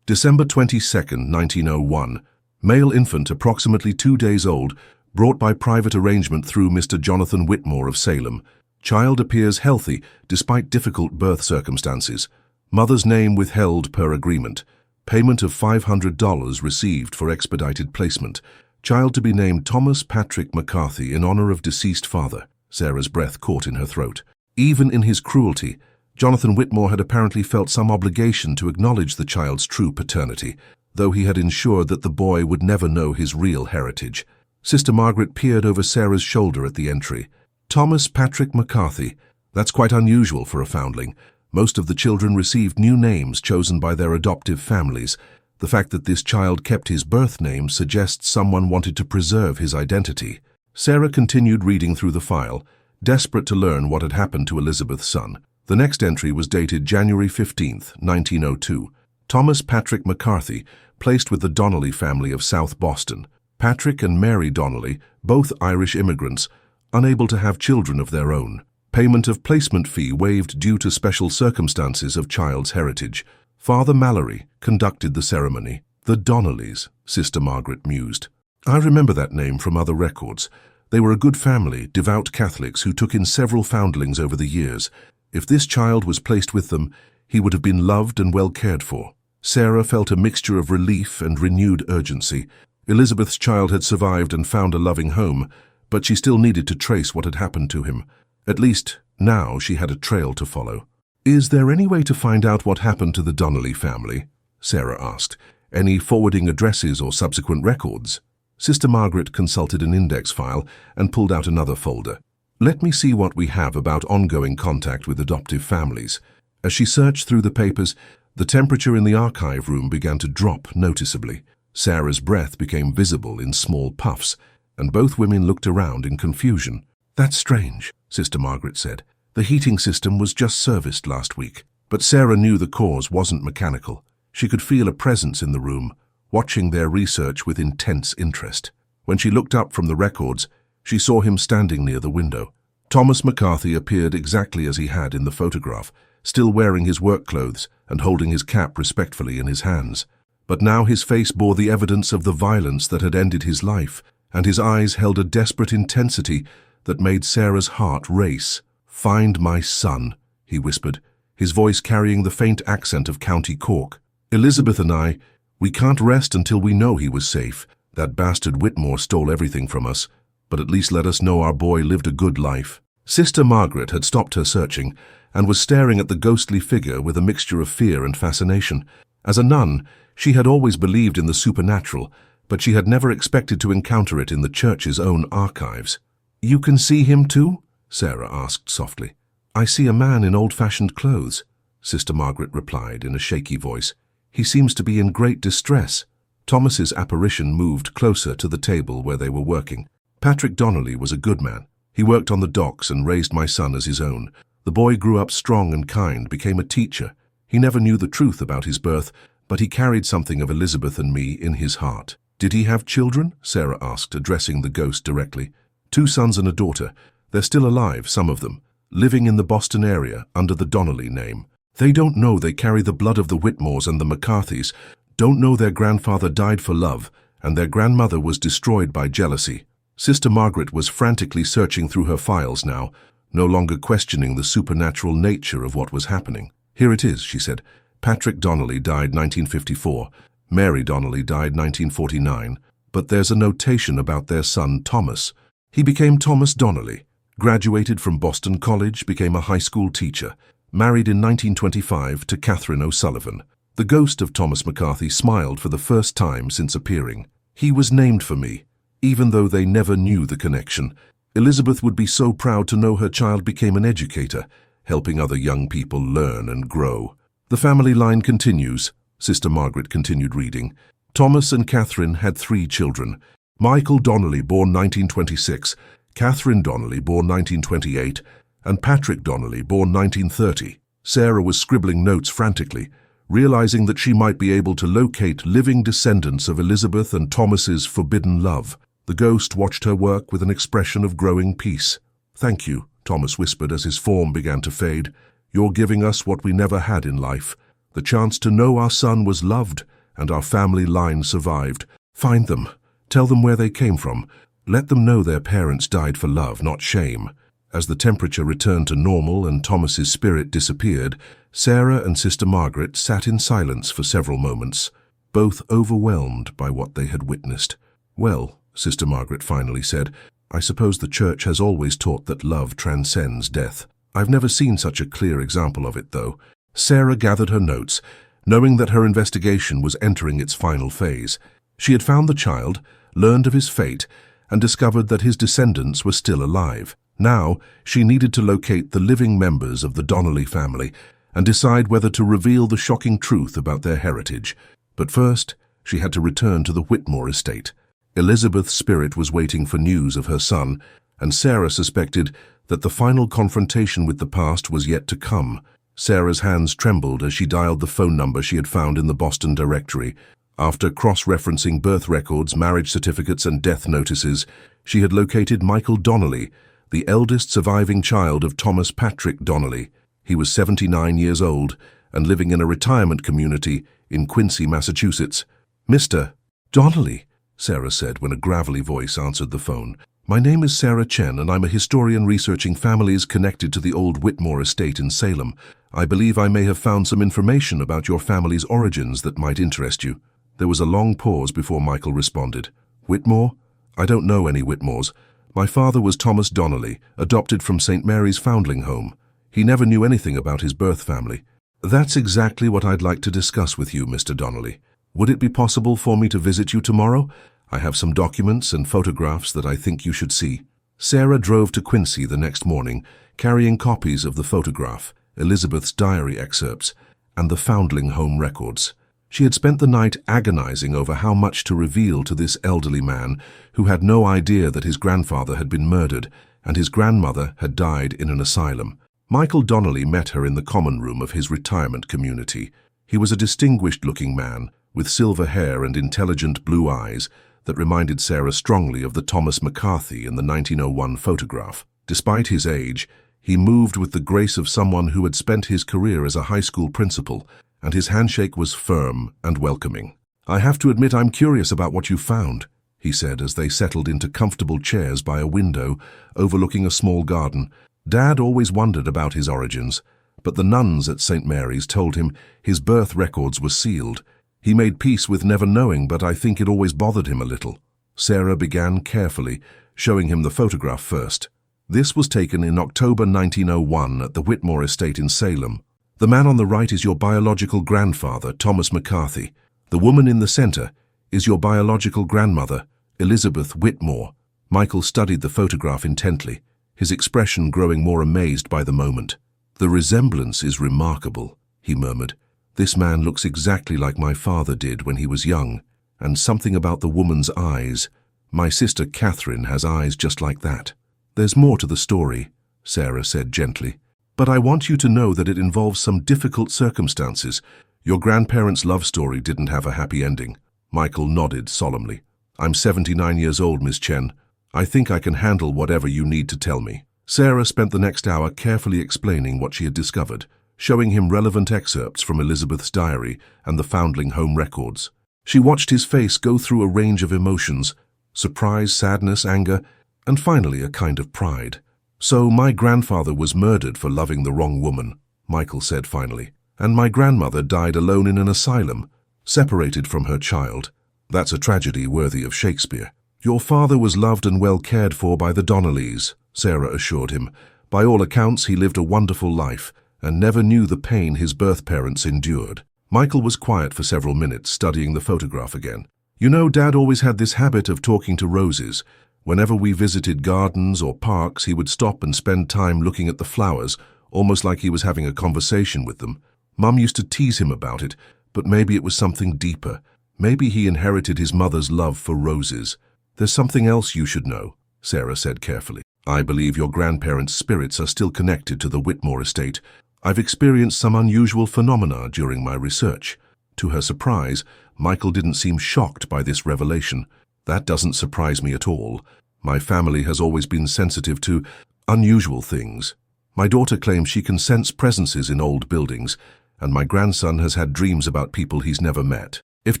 December 22nd, 1901, male infant approximately 2 days old, brought by private arrangement through Mr. Jonathan Whitmore of Salem. Child appears healthy despite difficult birth circumstances. Mother's name withheld per agreement. Payment of $500 received for expedited placement. Child to be named Thomas Patrick McCarthy in honor of deceased father. Sarah's breath caught in her throat. Even in his cruelty, Jonathan Whitmore had apparently felt some obligation to acknowledge the child's true paternity, though he had ensured that the boy would never know his real heritage. Sister Margaret peered over Sarah's shoulder at the entry. Thomas Patrick McCarthy. That's quite unusual for a foundling. Most of the children received new names chosen by their adoptive families. The fact that this child kept his birth name suggests someone wanted to preserve his identity. Sarah continued reading through the file, desperate to learn what had happened to Elizabeth's son. The next entry was dated January 15th, 1902. Thomas Patrick McCarthy, placed with the Donnelly family of South Boston. Patrick and Mary Donnelly, both Irish immigrants, unable to have children of their own. Payment of placement fee waived due to special circumstances of child's heritage. Father Mallory conducted the ceremony. The Donnellys, Sister Margaret mused. I remember that name from other records. They were a good family, devout Catholics who took in several foundlings over the years. If this child was placed with them, he would have been loved and well cared for. Sarah felt a mixture of relief and renewed urgency. Elizabeth's child had survived and found a loving home, but she still needed to trace what had happened to him. At least, now she had a trail to follow. Is there any way to find out what happened to the Donnelly family? Sarah asked. Any forwarding addresses or subsequent records? Sister Margaret consulted an index file and pulled out another folder. Let me see what we have about ongoing contact with adoptive families. As she searched through the papers, the temperature in the archive room began to drop noticeably. Sarah's breath became visible in small puffs, and both women looked around in confusion. That's strange, Sister Margaret said. The heating system was just serviced last week. But Sarah knew the cause wasn't mechanical. She could feel a presence in the room, watching their research with intense interest. When she looked up from the records, she saw him standing near the window. Thomas McCarthy appeared exactly as he had in the photograph, still wearing his work clothes and holding his cap respectfully in his hands. But now his face bore the evidence of the violence that had ended his life, and his eyes held a desperate intensity that made Sarah's heart race. "Find my son," he whispered, his voice carrying the faint accent of County Cork. "Elizabeth and we can't rest until we know he was safe. That bastard Whitmore stole everything from us, but at least let us know our boy lived a good life." Sister Margaret had stopped her searching and was staring at the ghostly figure with a mixture of fear and fascination. As a nun, she had always believed in the supernatural, but she had never expected to encounter it in the church's own archives. "You can see him too?" Sarah asked softly. "I see a man in old-fashioned clothes," Sister Margaret replied in a shaky voice. "He seems to be in great distress." Thomas's apparition moved closer to the table where they were working. "Patrick Donnelly was a good man. He worked on the docks and raised my son as his own. The boy grew up strong and kind, became a teacher. He never knew the truth about his birth, but he carried something of Elizabeth and me in his heart." "Did he have children?" Sarah asked, addressing the ghost directly. "2 sons and a daughter. They're still alive, some of them, living in the Boston area under the Donnelly name. They don't know they carry the blood of the Whitmores and the McCarthys, don't know their grandfather died for love, and their grandmother was destroyed by jealousy." Sister Margaret was frantically searching through her files now, no longer questioning the supernatural nature of what was happening. "Here it is," she said. "Patrick Donnelly died 1954. Mary Donnelly died 1949. But there's a notation about their son Thomas. He became Thomas Donnelly, graduated from Boston College, became a high school teacher, married in 1925 to Catherine O'Sullivan." The ghost of Thomas McCarthy smiled for the first time since appearing. "He was named for me, even though they never knew the connection. Elizabeth would be so proud to know her child became an educator, helping other young people learn and grow." The family line continues, Sister Margaret continued reading. "Thomas and Catherine had 3 children. Michael Donnelly, born 1926, Catherine Donnelly, born 1928, and Patrick Donnelly, born 1930. Sarah was scribbling notes frantically, realizing that she might be able to locate living descendants of Elizabeth and Thomas's forbidden love. The ghost watched her work with an expression of growing peace. "Thank you," Thomas whispered as his form began to fade. "You're giving us what we never had in life. The chance to know our son was loved and our family line survived. Find them. Tell them where they came from. Let them know their parents died for love, not shame." As the temperature returned to normal and Thomas's spirit disappeared, Sarah and Sister Margaret sat in silence for several moments, both overwhelmed by what they had witnessed. "Well," Sister Margaret finally said, "I suppose the Church has always taught that love transcends death. I've never seen such a clear example of it, though." Sarah gathered her notes, knowing that her investigation was entering its final phase. She had found the child, learned of his fate, and discovered that his descendants were still alive. Now, she needed to locate the living members of the Donnelly family and decide whether to reveal the shocking truth about their heritage. But first, she had to return to the Whitmore estate. Elizabeth's spirit was waiting for news of her son, and Sarah suspected that the final confrontation with the past was yet to come. Sarah's hands trembled as she dialed the phone number she had found in the Boston directory. After cross-referencing birth records, marriage certificates, and death notices, she had located Michael Donnelly, the eldest surviving child of Thomas Patrick Donnelly. He was 79 years old and living in a retirement community in Quincy, Massachusetts. "Mr. Donnelly," Sarah said when a gravelly voice answered the phone. "My name is Sarah Chen, and I'm a historian researching families connected to the old Whitmore estate in Salem. I believe I may have found some information about your family's origins that might interest you." There was a long pause before Michael responded. "Whitmore? I don't know any Whitmores. My father was Thomas Donnelly, adopted from St. Mary's Foundling Home. He never knew anything about his birth family." "That's exactly what I'd like to discuss with you, Mr. Donnelly. Would it be possible for me to visit you tomorrow? I have some documents and photographs that I think you should see." Sarah drove to Quincy the next morning, carrying copies of the photograph, Elizabeth's diary excerpts, and the Foundling Home records. She had spent the night agonizing over how much to reveal to this elderly man who had no idea that his grandfather had been murdered and his grandmother had died in an asylum. Michael Donnelly met her in the common room of his retirement community. He was a distinguished-looking man with silver hair and intelligent blue eyes that reminded Sarah strongly of the Thomas McCarthy in the 1901 photograph. Despite his age, he moved with the grace of someone who had spent his career as a high school principal, and his handshake was firm and welcoming. "I have to admit I'm curious about what you found," he said as they settled into comfortable chairs by a window overlooking a small garden. Dad always wondered about his origins, but the nuns at St. Mary's told him his birth records were sealed. He made peace with never knowing, but I think it always bothered him a little. Sarah began carefully, showing him the photograph first. This was taken in October 1901 at the Whitmore estate in Salem. "The man on the right is your biological grandfather, Thomas McCarthy. The woman in the center is your biological grandmother, Elizabeth Whitmore." Michael studied the photograph intently, his expression growing more amazed by the moment. "The resemblance is remarkable," he murmured. "This man looks exactly like my father did when he was young, and something about the woman's eyes. My sister Catherine has eyes just like that." "There's more to the story," Sarah said gently. "But I want you to know that it involves some difficult circumstances. Your grandparents' love story didn't have a happy ending." Michael nodded solemnly. "I'm 79 years old, Miss Chen. I think I can handle whatever you need to tell me." Sarah spent the next hour carefully explaining what she had discovered, showing him relevant excerpts from Elizabeth's diary and the Foundling Home records. She watched his face go through a range of emotions: surprise, sadness, anger, and finally a kind of pride. "So my grandfather was murdered for loving the wrong woman," Michael said finally. "And my grandmother died alone in an asylum, separated from her child. That's a tragedy worthy of Shakespeare." "Your father was loved and well cared for by the Donnellys," Sarah assured him. "By all accounts, he lived a wonderful life and never knew the pain his birth parents endured." Michael was quiet for several minutes, studying the photograph again. "You know, Dad always had this habit of talking to roses. Whenever we visited gardens or parks, he would stop and spend time looking at the flowers, almost like he was having a conversation with them. Mum used to tease him about it, but maybe it was something deeper. Maybe he inherited his mother's love for roses." "There's something else you should know," Sarah said carefully. "I believe your grandparents' spirits are still connected to the Whitmore estate. I've experienced some unusual phenomena during my research." To her surprise, Michael didn't seem shocked by this revelation. That doesn't surprise me at all. My family has always been sensitive to unusual things. My daughter claims she can sense presences in old buildings, and my grandson has had dreams about people he's never met. If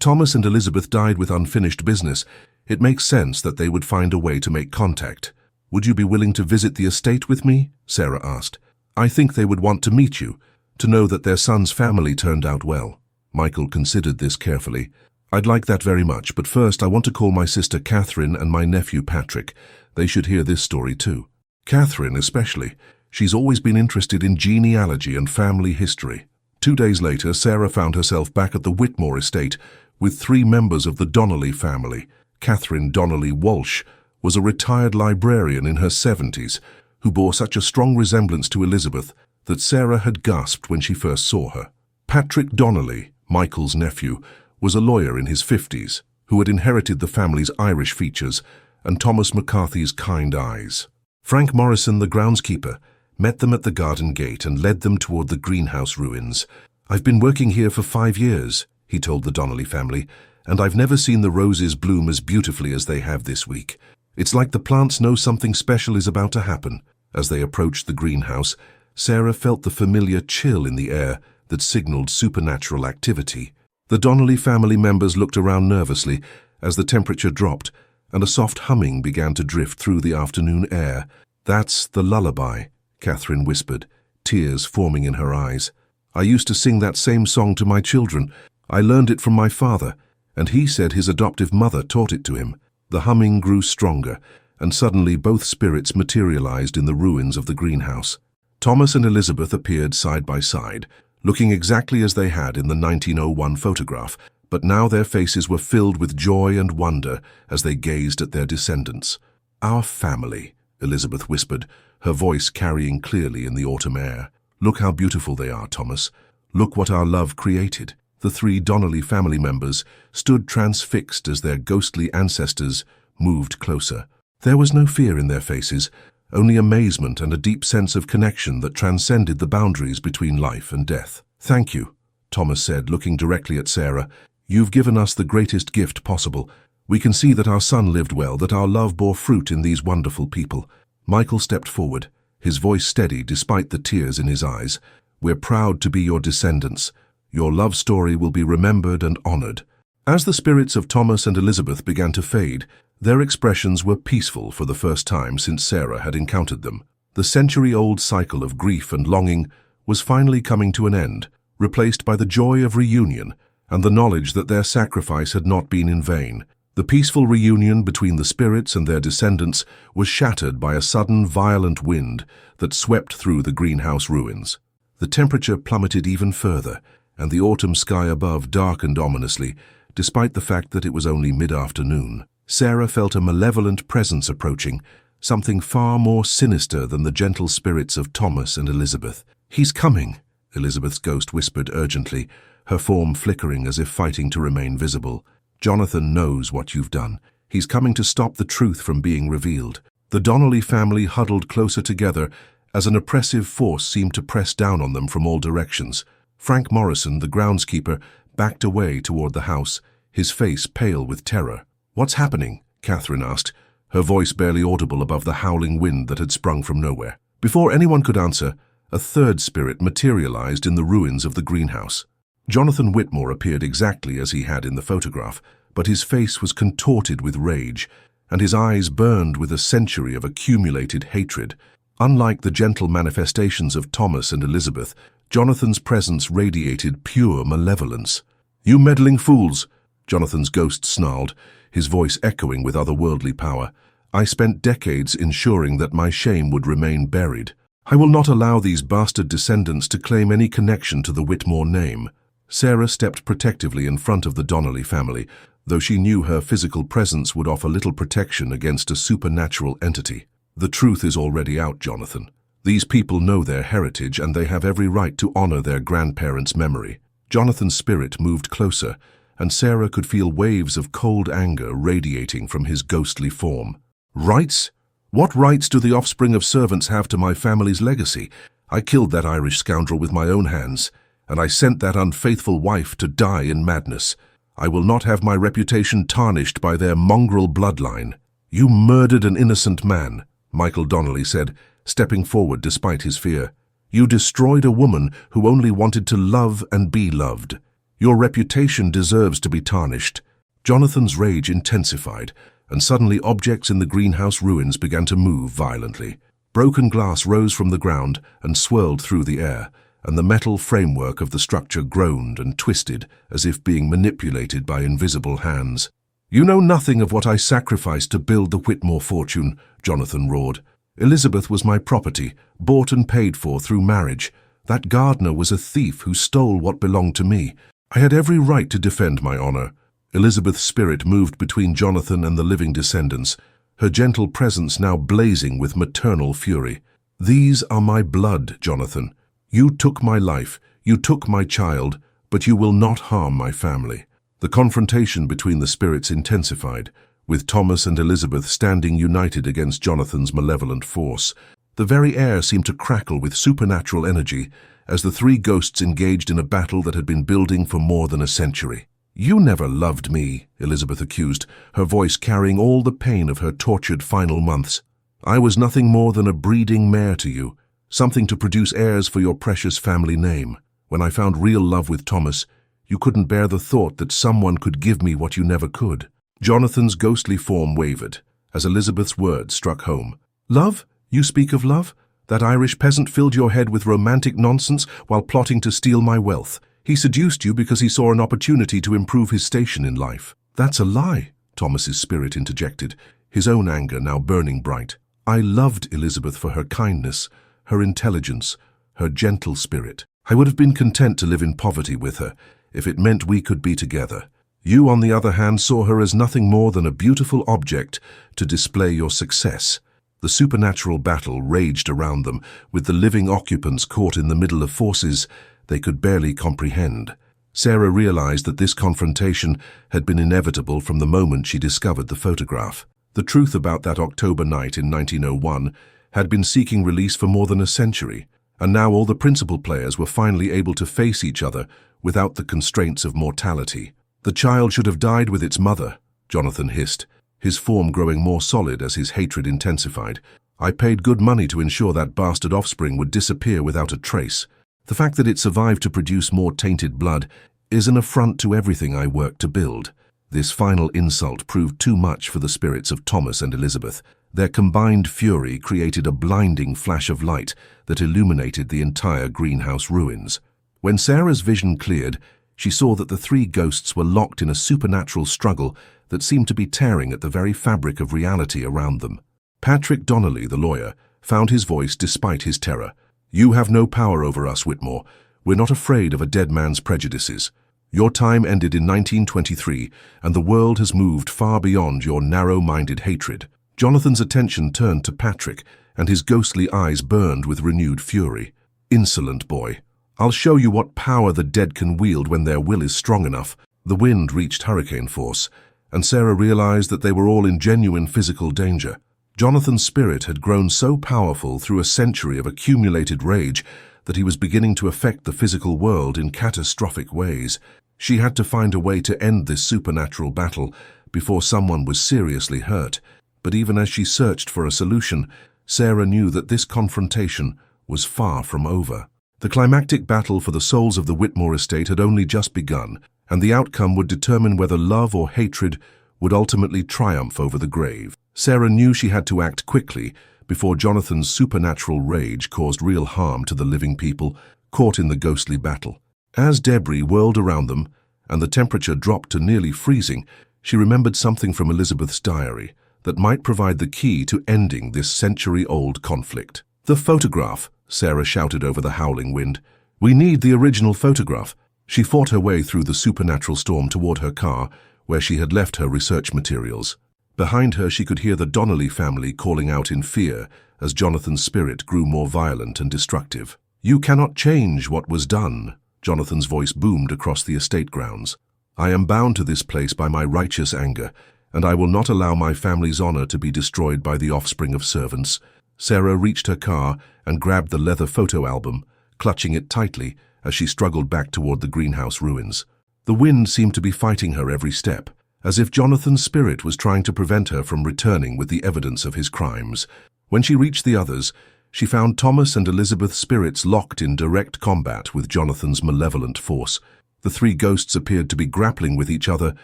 Thomas and Elizabeth died with unfinished business, it makes sense that they would find a way to make contact. Would you be willing to visit the estate with me? Sarah asked. I think they would want to meet you, to know that their son's family turned out well. Michael considered this carefully. I'd like that very much, but first I want to call my sister Catherine and my nephew Patrick. They should hear this story too. Catherine especially. She's always been interested in genealogy and family history. 2 days later, Sarah found herself back at the Whitmore estate with 3 members of the Donnelly family. Catherine Donnelly Walsh was a retired librarian in her 70s who bore such a strong resemblance to Elizabeth that Sarah had gasped when she first saw her. Patrick Donnelly, Michael's nephew, was a lawyer in his 50s who had inherited the family's Irish features and Thomas McCarthy's kind eyes. Frank Morrison, the groundskeeper, met them at the garden gate and led them toward the greenhouse ruins. I've been working here for 5 years, he told the Donnelly family, and I've never seen the roses bloom as beautifully as they have this week. It's like the plants know something special is about to happen. As they approached the greenhouse, Sarah felt the familiar chill in the air that signaled supernatural activity. The Donnelly family members looked around nervously as the temperature dropped and a soft humming began to drift through the afternoon air. That's the lullaby, Catherine whispered, tears forming in her eyes. I used to sing that same song to my children. I learned it from my father, and he said his adoptive mother taught it to him. The humming grew stronger, and suddenly both spirits materialized in the ruins of the greenhouse. Thomas and Elizabeth appeared side by side, looking exactly as they had in the 1901 photograph, but now their faces were filled with joy and wonder as they gazed at their descendants. Our family, Elizabeth whispered, her voice carrying clearly in the autumn air. Look how beautiful they are, Thomas. Look what our love created. The 3 Donnelly family members stood transfixed as their ghostly ancestors moved closer. There was no fear in their faces, only amazement and a deep sense of connection that transcended the boundaries between life and death. Thank you, Thomas said, looking directly at Sarah. You've given us the greatest gift possible. We can see that our son lived well, that our love bore fruit in these wonderful people. Michael stepped forward, his voice steady despite the tears in his eyes. We're proud to be your descendants. Your love story will be remembered and honored. As the spirits of Thomas and Elizabeth began to fade, their expressions were peaceful for the first time since Sarah had encountered them. The century-old cycle of grief and longing was finally coming to an end, replaced by the joy of reunion and the knowledge that their sacrifice had not been in vain. The peaceful reunion between the spirits and their descendants was shattered by a sudden violent wind that swept through the greenhouse ruins. The temperature plummeted even further, and the autumn sky above darkened ominously, despite the fact that it was only mid-afternoon. Sarah felt a malevolent presence approaching, something far more sinister than the gentle spirits of Thomas and Elizabeth. He's coming, Elizabeth's ghost whispered urgently, her form flickering as if fighting to remain visible. Jonathan knows what you've done. He's coming to stop the truth from being revealed. The Donnelly family huddled closer together as an oppressive force seemed to press down on them from all directions. Frank Morrison, the groundskeeper, backed away toward the house, his face pale with terror. What's happening? Catherine asked, her voice barely audible above the howling wind that had sprung from nowhere. Before anyone could answer, a third spirit materialized in the ruins of the greenhouse. Jonathan Whitmore appeared exactly as he had in the photograph, but his face was contorted with rage, and his eyes burned with a century of accumulated hatred. Unlike the gentle manifestations of Thomas and Elizabeth, Jonathan's presence radiated pure malevolence. You meddling fools! Jonathan's ghost snarled, his voice echoing with otherworldly power. I spent decades ensuring that my shame would remain buried. I will not allow these bastard descendants to claim any connection to the Whitmore name. Sarah stepped protectively in front of the Donnelly family, though she knew her physical presence would offer little protection against a supernatural entity. The truth is already out, Jonathan. These people know their heritage and they have every right to honor their grandparents' memory. Jonathan's spirit moved closer, and Sarah could feel waves of cold anger radiating from his ghostly form. Rights? What rights do the offspring of servants have to my family's legacy? I killed that Irish scoundrel with my own hands, and I sent that unfaithful wife to die in madness. I will not have my reputation tarnished by their mongrel bloodline. You murdered an innocent man, Michael Donnelly said, stepping forward despite his fear. You destroyed a woman who only wanted to love and be loved. Your reputation deserves to be tarnished. Jonathan's rage intensified, and suddenly objects in the greenhouse ruins began to move violently. Broken glass rose from the ground and swirled through the air, and the metal framework of the structure groaned and twisted as if being manipulated by invisible hands. You know nothing of what I sacrificed to build the Whitmore fortune, Jonathan roared. Elizabeth was my property, bought and paid for through marriage. That gardener was a thief who stole what belonged to me. I had every right to defend my honor. Elizabeth's spirit moved between Jonathan and the living descendants, her gentle presence now blazing with maternal fury. These are my blood, Jonathan. You took my life, you took my child, but you will not harm my family. The confrontation between the spirits intensified, with Thomas and Elizabeth standing united against Jonathan's malevolent force. The very air seemed to crackle with supernatural energy as the three ghosts engaged in a battle that had been building for more than a century. You never loved me, Elizabeth accused, her voice carrying all the pain of her tortured final months. I was nothing more than a breeding mare to you, something to produce heirs for your precious family name. When I found real love with Thomas, you couldn't bear the thought that someone could give me what you never could. Jonathan's ghostly form wavered as Elizabeth's words struck home. Love? You speak of love? That Irish peasant filled your head with romantic nonsense while plotting to steal my wealth. He seduced you because he saw an opportunity to improve his station in life. That's a lie, Thomas's spirit interjected, his own anger now burning bright. I loved Elizabeth for her kindness, her intelligence, her gentle spirit. I would have been content to live in poverty with her if it meant we could be together. You, on the other hand, saw her as nothing more than a beautiful object to display your success. The supernatural battle raged around them, with the living occupants caught in the middle of forces they could barely comprehend. Sarah realized that this confrontation had been inevitable from the moment she discovered the photograph. The truth about that October night in 1901 had been seeking release for more than a century, and now all the principal players were finally able to face each other without the constraints of mortality. The child should have died with its mother, Jonathan hissed, his form growing more solid as his hatred intensified. I paid good money to ensure that bastard offspring would disappear without a trace. The fact that it survived to produce more tainted blood is an affront to everything I worked to build. This final insult proved too much for the spirits of Thomas and Elizabeth. Their combined fury created a blinding flash of light that illuminated the entire greenhouse ruins. When Sarah's vision cleared, she saw that the three ghosts were locked in a supernatural struggle that seemed to be tearing at the very fabric of reality around them. Patrick Donnelly, the lawyer, found his voice despite his terror. You have no power over us, Whitmore. We're not afraid of a dead man's prejudices. Your time ended in 1923, and the world has moved far beyond your narrow-minded hatred. Jonathan's attention turned to Patrick, and his ghostly eyes burned with renewed fury. Insolent boy. I'll show you what power the dead can wield when their will is strong enough. The wind reached hurricane force, and Sarah realized that they were all in genuine physical danger. Jonathan's spirit had grown so powerful through a century of accumulated rage that he was beginning to affect the physical world in catastrophic ways. She had to find a way to end this supernatural battle before someone was seriously hurt. But even as she searched for a solution, Sarah knew that this confrontation was far from over. The climactic battle for the souls of the Whitmore estate had only just begun, and the outcome would determine whether love or hatred would ultimately triumph over the grave. Sarah knew she had to act quickly before Jonathan's supernatural rage caused real harm to the living people caught in the ghostly battle. As debris whirled around them and the temperature dropped to nearly freezing, she remembered something from Elizabeth's diary that might provide the key to ending this century-old conflict. The photograph, Sarah shouted over the howling wind. We need the original photograph. She fought her way through the supernatural storm toward her car, where she had left her research materials. Behind her she could hear the Donnelly family calling out in fear as Jonathan's spirit grew more violent and destructive. You cannot change what was done, Jonathan's voice boomed across the estate grounds. I am bound to this place by my righteous anger, and I will not allow my family's honor to be destroyed by the offspring of servants. Sarah reached her car and grabbed the leather photo album, clutching it tightly as she struggled back toward the greenhouse ruins. The wind seemed to be fighting her every step, as if Jonathan's spirit was trying to prevent her from returning with the evidence of his crimes. When she reached the others, she found Thomas and Elizabeth's spirits locked in direct combat with Jonathan's malevolent force. The three ghosts appeared to be grappling with each other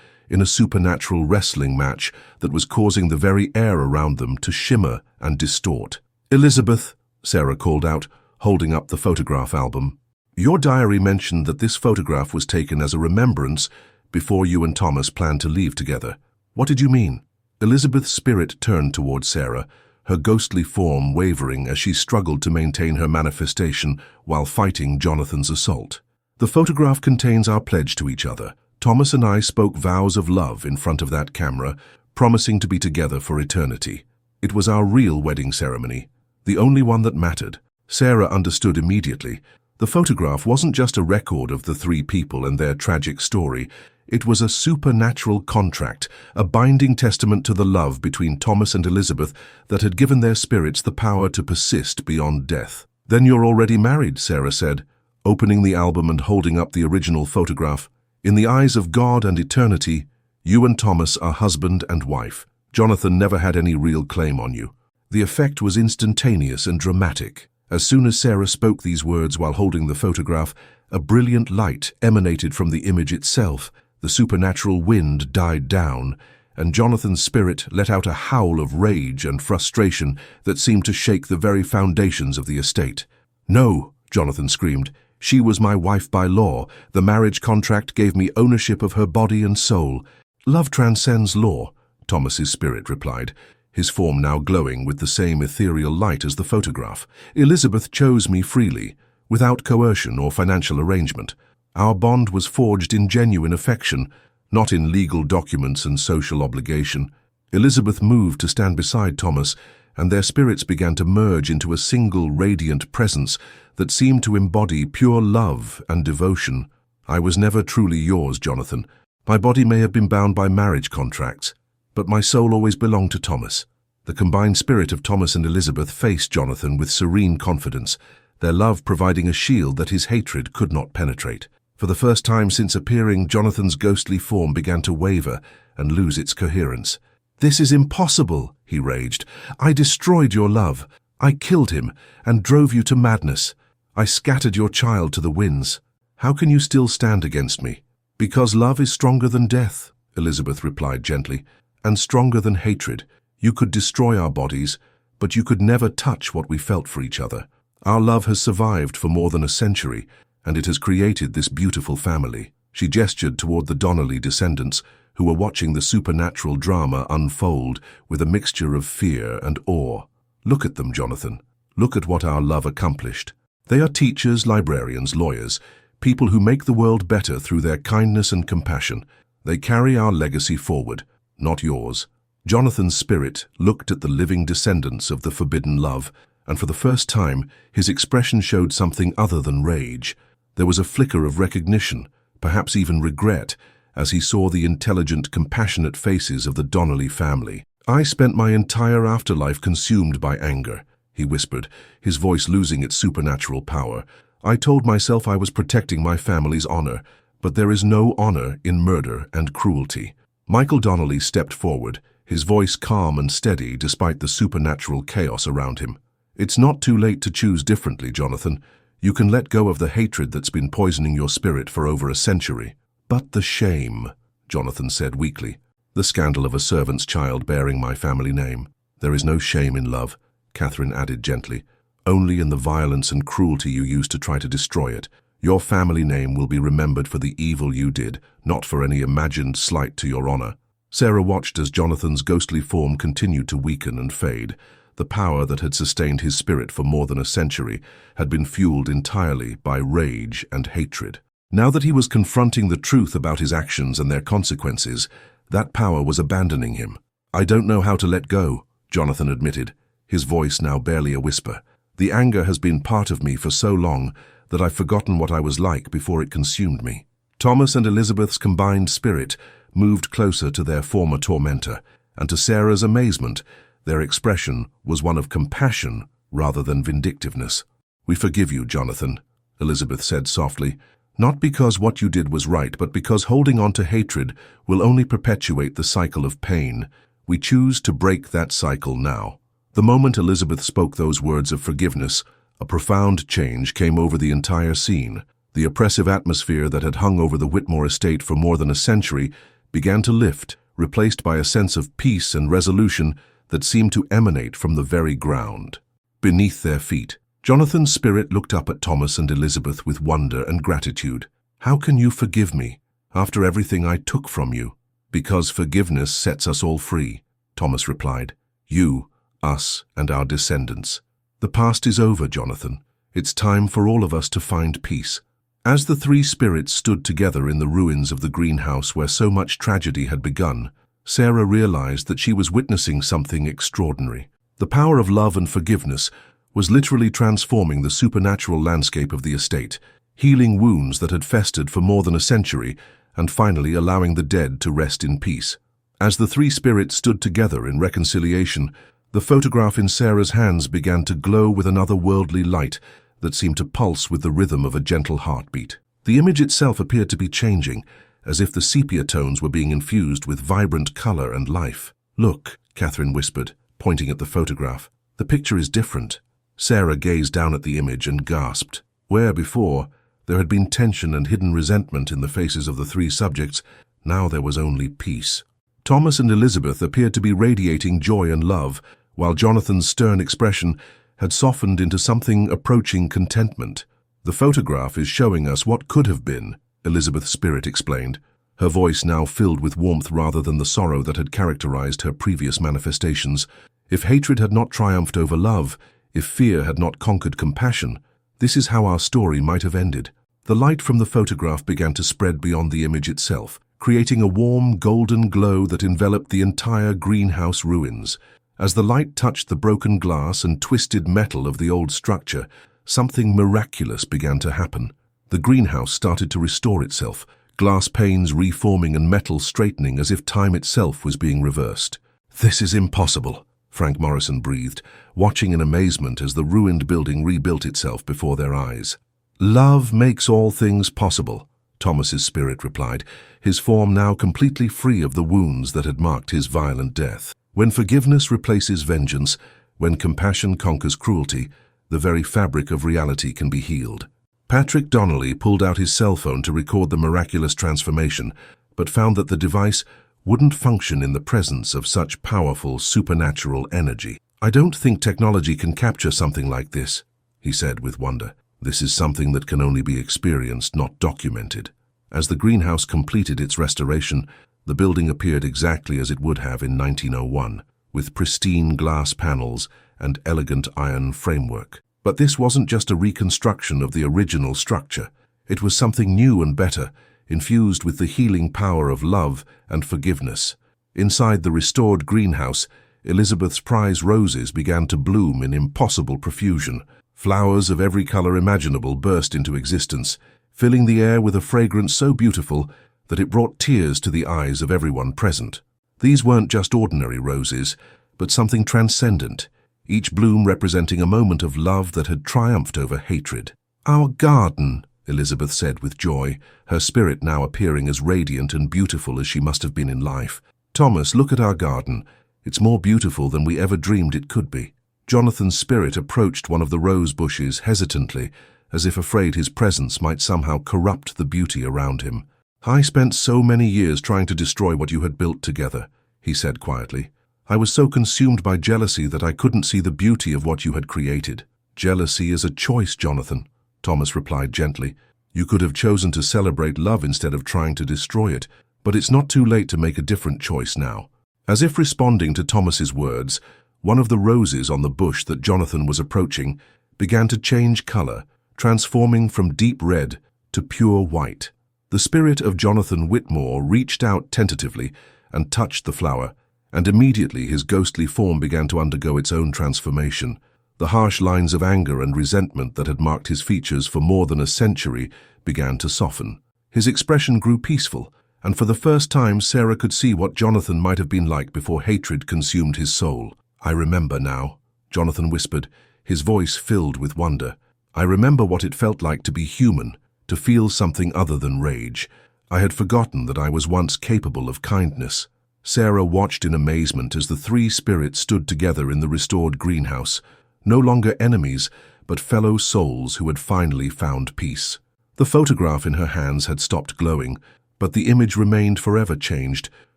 in a supernatural wrestling match that was causing the very air around them to shimmer and distort. "Elizabeth," Sarah called out, holding up the photograph album. "Your diary mentioned that this photograph was taken as a remembrance before you and Thomas planned to leave together. What did you mean?" Elizabeth's spirit turned towards Sarah, her ghostly form wavering as she struggled to maintain her manifestation while fighting Jonathan's assault. "The photograph contains our pledge to each other. Thomas and I spoke vows of love in front of that camera, promising to be together for eternity. It was our real wedding ceremony, the only one that mattered." Sarah understood immediately. The photograph wasn't just a record of the three people and their tragic story. It was a supernatural contract, a binding testament to the love between Thomas and Elizabeth that had given their spirits the power to persist beyond death. "Then you're already married," Sarah said, opening the album and holding up the original photograph. "In the eyes of God and eternity, you and Thomas are husband and wife. Jonathan never had any real claim on you." The effect was instantaneous and dramatic. As soon as Sarah spoke these words while holding the photograph, a brilliant light emanated from the image itself. The supernatural wind died down, and Jonathan's spirit let out a howl of rage and frustration that seemed to shake the very foundations of the estate. "No," Jonathan screamed. "She was my wife by law. The marriage contract gave me ownership of her body and soul." "Love transcends law," Thomas's spirit replied, his form now glowing with the same ethereal light as the photograph. "Elizabeth chose me freely, without coercion or financial arrangement. Our bond was forged in genuine affection, not in legal documents and social obligation." Elizabeth moved to stand beside Thomas, and their spirits began to merge into a single radiant presence that seemed to embody pure love and devotion. "I was never truly yours, Jonathan. My body may have been bound by marriage contracts, but my soul always belonged to Thomas." The combined spirit of Thomas and Elizabeth faced Jonathan with serene confidence, their love providing a shield that his hatred could not penetrate. For the first time since appearing, Jonathan's ghostly form began to waver and lose its coherence. "This is impossible," he raged. "I destroyed your love. I killed him and drove you to madness. I scattered your child to the winds. How can you still stand against me?" "Because love is stronger than death," Elizabeth replied gently, "and stronger than hatred. You could destroy our bodies, but you could never touch what we felt for each other. Our love has survived for more than a century, and it has created this beautiful family." She gestured toward the Donnelly descendants, who were watching the supernatural drama unfold with a mixture of fear and awe. "Look at them, Jonathan. Look at what our love accomplished. They are teachers, librarians, lawyers, people who make the world better through their kindness and compassion. They carry our legacy forward, not yours." Jonathan's spirit looked at the living descendants of the forbidden love, and for the first time, his expression showed something other than rage. There was a flicker of recognition, perhaps even regret, as he saw the intelligent, compassionate faces of the Donnelly family. "I spent my entire afterlife consumed by anger," he whispered, his voice losing its supernatural power. "I told myself I was protecting my family's honor, but there is no honor in murder and cruelty." Michael Donnelly stepped forward, his voice calm and steady despite the supernatural chaos around him. "It's not too late to choose differently, Jonathan. You can let go of the hatred that's been poisoning your spirit for over a century." "But the shame," Jonathan said weakly. "The scandal of a servant's child bearing my family name." "There is no shame in love," Catherine added gently. "Only in the violence and cruelty you used to try to destroy it. Your family name will be remembered for the evil you did, not for any imagined slight to your honor." Sarah watched as Jonathan's ghostly form continued to weaken and fade. The power that had sustained his spirit for more than a century had been fueled entirely by rage and hatred. Now that he was confronting the truth about his actions and their consequences, that power was abandoning him. "I don't know how to let go," Jonathan admitted, his voice now barely a whisper. "The anger has been part of me for so long that I've forgotten what I was like before it consumed me." Thomas and Elizabeth's combined spirit moved closer to their former tormentor, and to Sarah's amazement, their expression was one of compassion rather than vindictiveness. "We forgive you, Jonathan," Elizabeth said softly, Not because what you did was right, but because holding on to hatred will only perpetuate the cycle of pain. We choose to break that cycle now." The moment Elizabeth spoke those words of forgiveness, a profound change came over the entire scene. The oppressive atmosphere that had hung over the Whitmore estate for more than a century began to lift, replaced by a sense of peace and resolution that seemed to emanate from the very ground. Beneath their feet, Jonathan's spirit looked up at Thomas and Elizabeth with wonder and gratitude. "How can you forgive me after everything I took from you?" "Because forgiveness sets us all free," Thomas replied. "You, us, and our descendants. The past is over, Jonathan. It's time for all of us to find peace." As the three spirits stood together in the ruins of the greenhouse where so much tragedy had begun, Sarah realized that she was witnessing something extraordinary. The power of love and forgiveness was literally transforming the supernatural landscape of the estate, healing wounds that had festered for more than a century, and finally allowing the dead to rest in peace. As the three spirits stood together in reconciliation, the photograph in Sarah's hands began to glow with an otherworldly light that seemed to pulse with the rhythm of a gentle heartbeat. The image itself appeared to be changing, as if the sepia tones were being infused with vibrant color and life. "Look," Catherine whispered, pointing at the photograph. "The picture is different." Sarah gazed down at the image and gasped. Where before there had been tension and hidden resentment in the faces of the three subjects, now there was only peace. Thomas and Elizabeth appeared to be radiating joy and love, while Jonathan's stern expression had softened into something approaching contentment. "The photograph is showing us what could have been," Elizabeth's spirit explained, her voice now filled with warmth rather than the sorrow that had characterized her previous manifestations. "If hatred had not triumphed over love, if fear had not conquered compassion, this is how our story might have ended." The light from the photograph began to spread beyond the image itself, creating a warm, golden glow that enveloped the entire greenhouse ruins. As the light touched the broken glass and twisted metal of the old structure, something miraculous began to happen. The greenhouse started to restore itself, glass panes reforming and metal straightening as if time itself was being reversed. "This is impossible," Frank Morrison breathed, watching in amazement as the ruined building rebuilt itself before their eyes. "Love makes all things possible," Thomas's spirit replied, his form now completely free of the wounds that had marked his violent death. "When forgiveness replaces vengeance, when compassion conquers cruelty, the very fabric of reality can be healed." Patrick Donnelly pulled out his cell phone to record the miraculous transformation, but found that the device wouldn't function in the presence of such powerful supernatural energy. "I don't think technology can capture something like this," he said with wonder. "This is something that can only be experienced, not documented." As the greenhouse completed its restoration, the building appeared exactly as it would have in 1901, with pristine glass panels and elegant iron framework. But this wasn't just a reconstruction of the original structure. It was something new and better, infused with the healing power of love and forgiveness. Inside the restored greenhouse, Elizabeth's prize roses began to bloom in impossible profusion. Flowers of every color imaginable burst into existence, filling the air with a fragrance so beautiful that it brought tears to the eyes of everyone present. These weren't just ordinary roses, but something transcendent, each bloom representing a moment of love that had triumphed over hatred. "Our garden," Elizabeth said with joy, her spirit now appearing as radiant and beautiful as she must have been in life. "Thomas, look at our garden. It's more beautiful than we ever dreamed it could be." Jonathan's spirit approached one of the rose bushes hesitantly, as if afraid his presence might somehow corrupt the beauty around him. "I spent so many years trying to destroy what you had built together," he said quietly. "I was so consumed by jealousy that I couldn't see the beauty of what you had created." "Jealousy is a choice, Jonathan," Thomas replied gently. "You could have chosen to celebrate love instead of trying to destroy it, but it's not too late to make a different choice now." As if responding to Thomas's words, one of the roses on the bush that Jonathan was approaching began to change color, transforming from deep red to pure white. The spirit of Jonathan Whitmore reached out tentatively and touched the flower, and immediately his ghostly form began to undergo its own transformation. The harsh lines of anger and resentment that had marked his features for more than a century began to soften. His expression grew peaceful, and for the first time Sarah could see what Jonathan might have been like before hatred consumed his soul. "I remember now," Jonathan whispered, his voice filled with wonder. "I remember what it felt like to be human, to feel something other than rage. I had forgotten that I was once capable of kindness. Sarah watched in amazement as the three spirits stood together in the restored greenhouse, no longer enemies, but fellow souls who had finally found peace. The photograph in her hands had stopped glowing, but the image remained forever changed,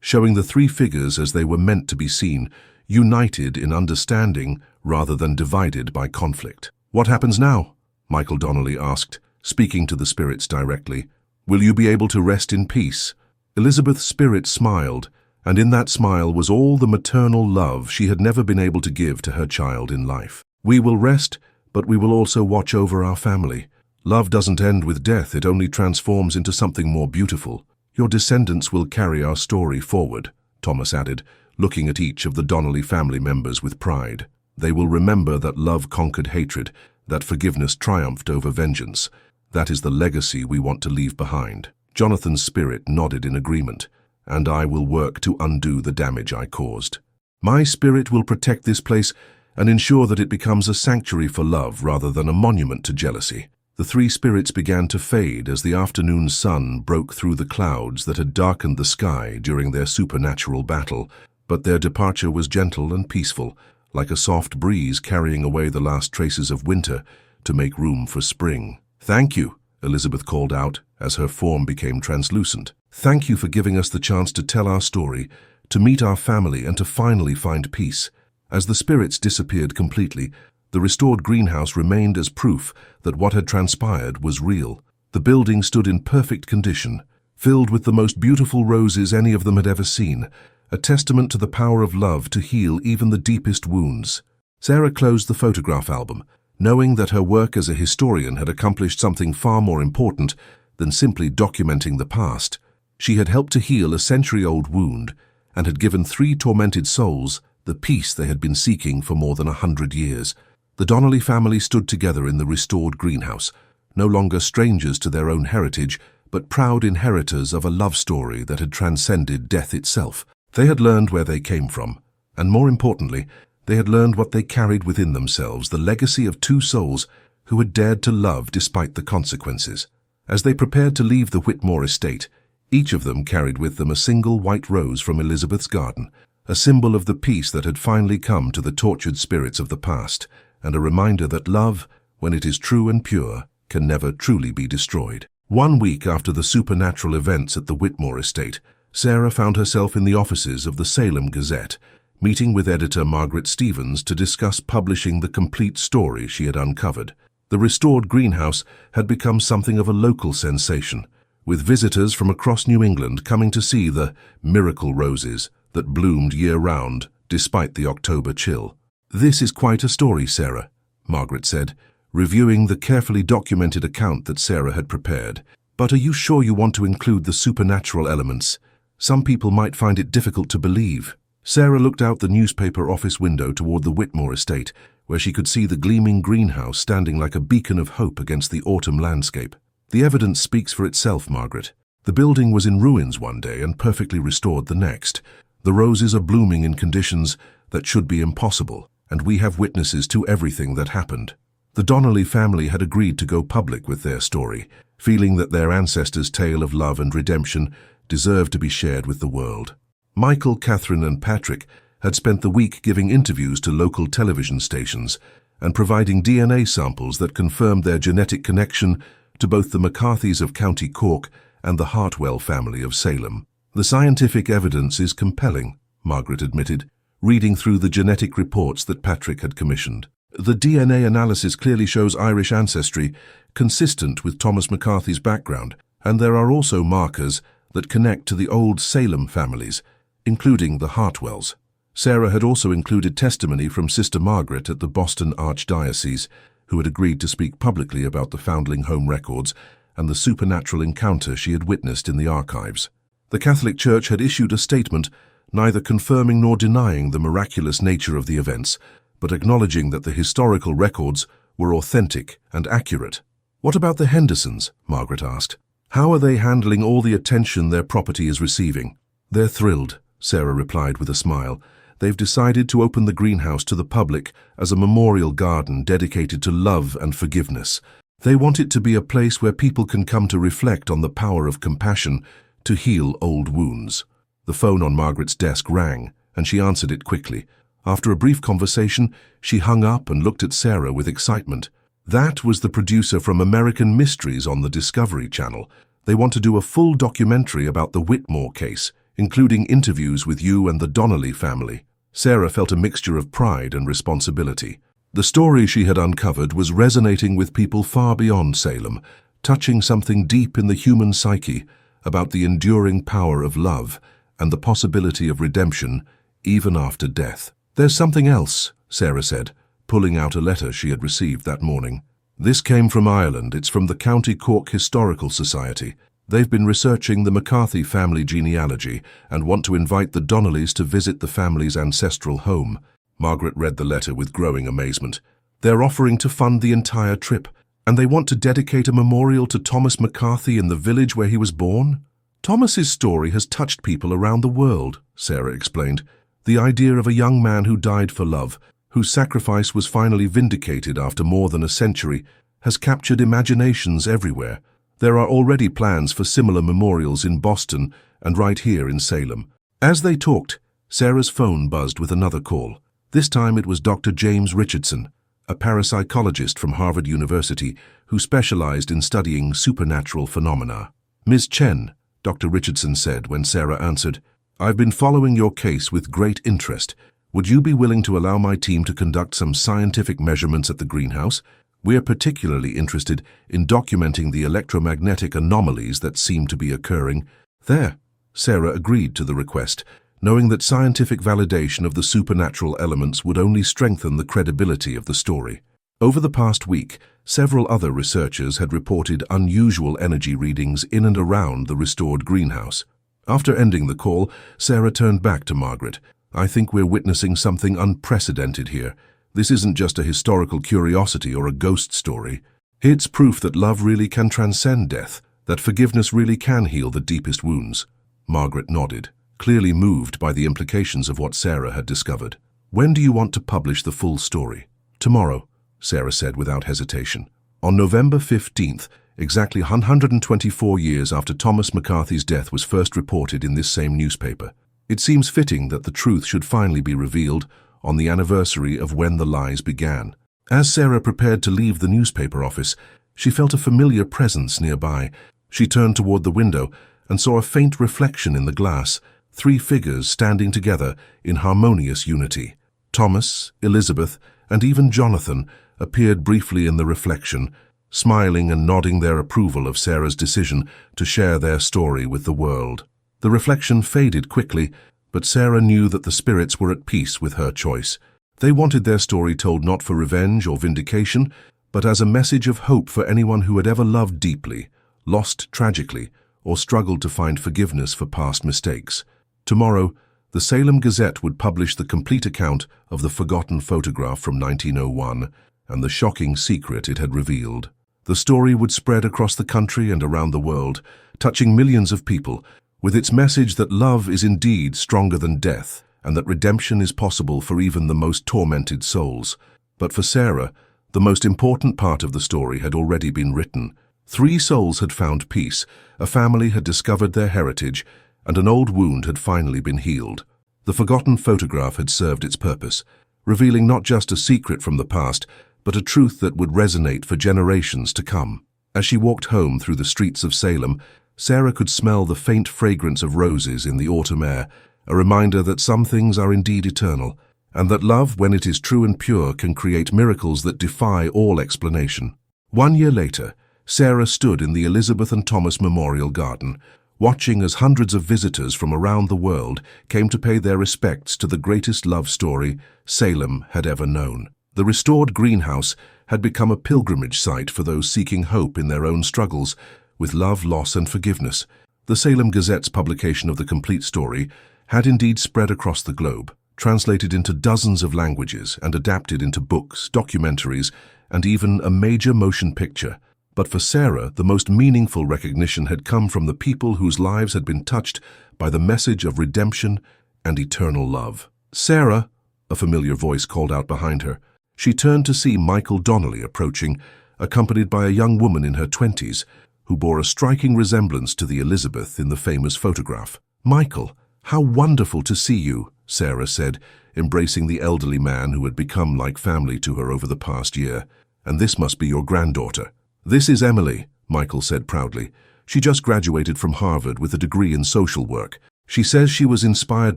showing the three figures as they were meant to be seen, united in understanding rather than divided by conflict. "What happens now?" Michael Donnelly asked, speaking to the spirits directly. "Will you be able to rest in peace?" Elizabeth's spirit smiled, and in that smile was all the maternal love she had never been able to give to her child in life. "We will rest, but we will also watch over our family. Love doesn't end with death, it only transforms into something more beautiful. Your descendants will carry our story forward," Thomas added, looking at each of the Donnelly family members with pride. "They will remember that love conquered hatred, that forgiveness triumphed over vengeance. That is the legacy we want to leave behind." Jonathan's spirit nodded in agreement. "And I will work to undo the damage I caused. My spirit will protect this place and ensure that it becomes a sanctuary for love rather than a monument to jealousy." The three spirits began to fade as the afternoon sun broke through the clouds that had darkened the sky during their supernatural battle, but their departure was gentle and peaceful, like a soft breeze carrying away the last traces of winter to make room for spring. "Thank you," Elizabeth called out as her form became translucent. "Thank you for giving us the chance to tell our story, to meet our family, and to finally find peace." As the spirits disappeared completely, the restored greenhouse remained as proof that what had transpired was real. The building stood in perfect condition, filled with the most beautiful roses any of them had ever seen, a testament to the power of love to heal even the deepest wounds. Sarah closed the photograph album, knowing that her work as a historian had accomplished something far more important than simply documenting the past. She had helped to heal a century-old wound and had given three tormented souls the peace they had been seeking for more than 100 years. The Donnelly family stood together in the restored greenhouse, no longer strangers to their own heritage, but proud inheritors of a love story that had transcended death itself. They had learned where they came from, and more importantly, they had learned what they carried within themselves, the legacy of two souls who had dared to love despite the consequences. As they prepared to leave the Whitmore estate, each of them carried with them a single white rose from Elizabeth's garden, a symbol of the peace that had finally come to the tortured spirits of the past, and a reminder that love, when it is true and pure, can never truly be destroyed. 1 week after the supernatural events at the Whitmore estate, Sarah found herself in the offices of the Salem Gazette, meeting with editor Margaret Stevens to discuss publishing the complete story she had uncovered. The restored greenhouse had become something of a local sensation, with visitors from across New England coming to see the miracle roses that bloomed year-round despite the October chill. "This is quite a story, Sarah," Margaret said, reviewing the carefully documented account that Sarah had prepared. "But are you sure you want to include the supernatural elements? Some people might find it difficult to believe." Sarah looked out the newspaper office window toward the Whitmore estate, where she could see the gleaming greenhouse standing like a beacon of hope against the autumn landscape. "The evidence speaks for itself, Margaret. The building was in ruins one day and perfectly restored the next. The roses are blooming in conditions that should be impossible, and we have witnesses to everything that happened." The Donnelly family had agreed to go public with their story, feeling that their ancestors' tale of love and redemption deserved to be shared with the world. Michael, Catherine, and Patrick had spent the week giving interviews to local television stations and providing DNA samples that confirmed their genetic connection to both the McCarthys of County Cork and the Hartwell family of Salem. "The scientific evidence is compelling," Margaret admitted, reading through the genetic reports that Patrick had commissioned. "The DNA analysis clearly shows Irish ancestry, consistent with Thomas McCarthy's background, and there are also markers that connect to the old Salem families, including the Hartwells." Sarah had also included testimony from Sister Margaret at the Boston Archdiocese, who had agreed to speak publicly about the Foundling Home records and the supernatural encounter she had witnessed in the archives. The Catholic Church had issued a statement neither confirming nor denying the miraculous nature of the events, but acknowledging that the historical records were authentic and accurate. "What about the Hendersons?" Margaret asked. "How are they handling all the attention their property is receiving?" "They're thrilled," Sarah replied with a smile. "They've decided to open the greenhouse to the public as a memorial garden dedicated to love and forgiveness. They want it to be a place where people can come to reflect on the power of compassion to heal old wounds. The phone on Margaret's desk rang, and she answered it quickly. After a brief conversation, she hung up and looked at Sarah with excitement. That was the producer from American Mysteries on the Discovery Channel. They want to do a full documentary about the Whitmore case, including interviews with you and the Donnelly family. Sarah felt a mixture of pride and responsibility. The story she had uncovered was resonating with people far beyond Salem, touching something deep in the human psyche about the enduring power of love and the possibility of redemption even after death. "There's something else," Sarah said, pulling out a letter she had received that morning. "This came from Ireland. It's from the County Cork Historical Society. They've been researching the McCarthy family genealogy and want to invite the Donnellys to visit the family's ancestral home." Margaret read the letter with growing amazement. "They're offering to fund the entire trip, and they want to dedicate a memorial to Thomas McCarthy in the village where he was born." "Thomas's story has touched people around the world," Sarah explained. "The idea of a young man who died for love, whose sacrifice was finally vindicated after more than a century, has captured imaginations everywhere. There are already plans for similar memorials in Boston and right here in Salem." As they talked, Sarah's phone buzzed with another call. This time it was Dr. James Richardson, a parapsychologist from Harvard University who specialized in studying supernatural phenomena. "Ms. Chen," Dr. Richardson said when Sarah answered, "I've been following your case with great interest. Would you be willing to allow my team to conduct some scientific measurements at the greenhouse? We're particularly interested in documenting the electromagnetic anomalies that seem to be occurring there." Sarah agreed to the request, knowing that scientific validation of the supernatural elements would only strengthen the credibility of the story. Over the past week, several other researchers had reported unusual energy readings in and around the restored greenhouse. After ending the call, Sarah turned back to Margaret. "I think we're witnessing something unprecedented here. This isn't just a historical curiosity or a ghost story. It's proof that love really can transcend death, that forgiveness really can heal the deepest wounds." Margaret nodded, clearly moved by the implications of what Sarah had discovered. "When do you want to publish the full story?" "Tomorrow," Sarah said without hesitation. "On November 15th, exactly 124 years after Thomas McCarthy's death was first reported in this same newspaper. It seems fitting that the truth should finally be revealed on the anniversary of when the lies began." As Sarah prepared to leave the newspaper office, she felt a familiar presence nearby. She turned toward the window and saw a faint reflection in the glass, 3 figures standing together in harmonious unity. Thomas, Elizabeth, and even Jonathan appeared briefly in the reflection, smiling and nodding their approval of Sarah's decision to share their story with the world. The reflection faded quickly, but Sarah knew that the spirits were at peace with her choice. They wanted their story told not for revenge or vindication, but as a message of hope for anyone who had ever loved deeply, lost tragically, or struggled to find forgiveness for past mistakes. Tomorrow, the Salem Gazette would publish the complete account of the forgotten photograph from 1901 and the shocking secret it had revealed. The story would spread across the country and around the world, touching millions of people, with its message that love is indeed stronger than death and that redemption is possible for even the most tormented souls. But for Sarah, the most important part of the story had already been written. 3 souls had found peace, a family had discovered their heritage, and an old wound had finally been healed. The forgotten photograph had served its purpose, revealing not just a secret from the past, but a truth that would resonate for generations to come. As she walked home through the streets of Salem, Sarah could smell the faint fragrance of roses in the autumn air, a reminder that some things are indeed eternal, and that love, when it is true and pure, can create miracles that defy all explanation. 1 year later, Sarah stood in the Elizabeth and Thomas Memorial Garden, watching as hundreds of visitors from around the world came to pay their respects to the greatest love story Salem had ever known. The restored greenhouse had become a pilgrimage site for those seeking hope in their own struggles with love, loss, and forgiveness. The Salem Gazette's publication of the complete story had indeed spread across the globe, translated into dozens of languages and adapted into books, documentaries, and even a major motion picture. But for Sarah, the most meaningful recognition had come from the people whose lives had been touched by the message of redemption and eternal love. "Sarah," a familiar voice called out behind her. She turned to see Michael Donnelly approaching, accompanied by a young woman in her 20s, who bore a striking resemblance to the Elizabeth in the famous photograph. "Michael, how wonderful to see you," Sarah said, embracing the elderly man who had become like family to her over the past year. "And this must be your granddaughter." "This is Emily," Michael said proudly. "She just graduated from Harvard with a degree in social work. She says she was inspired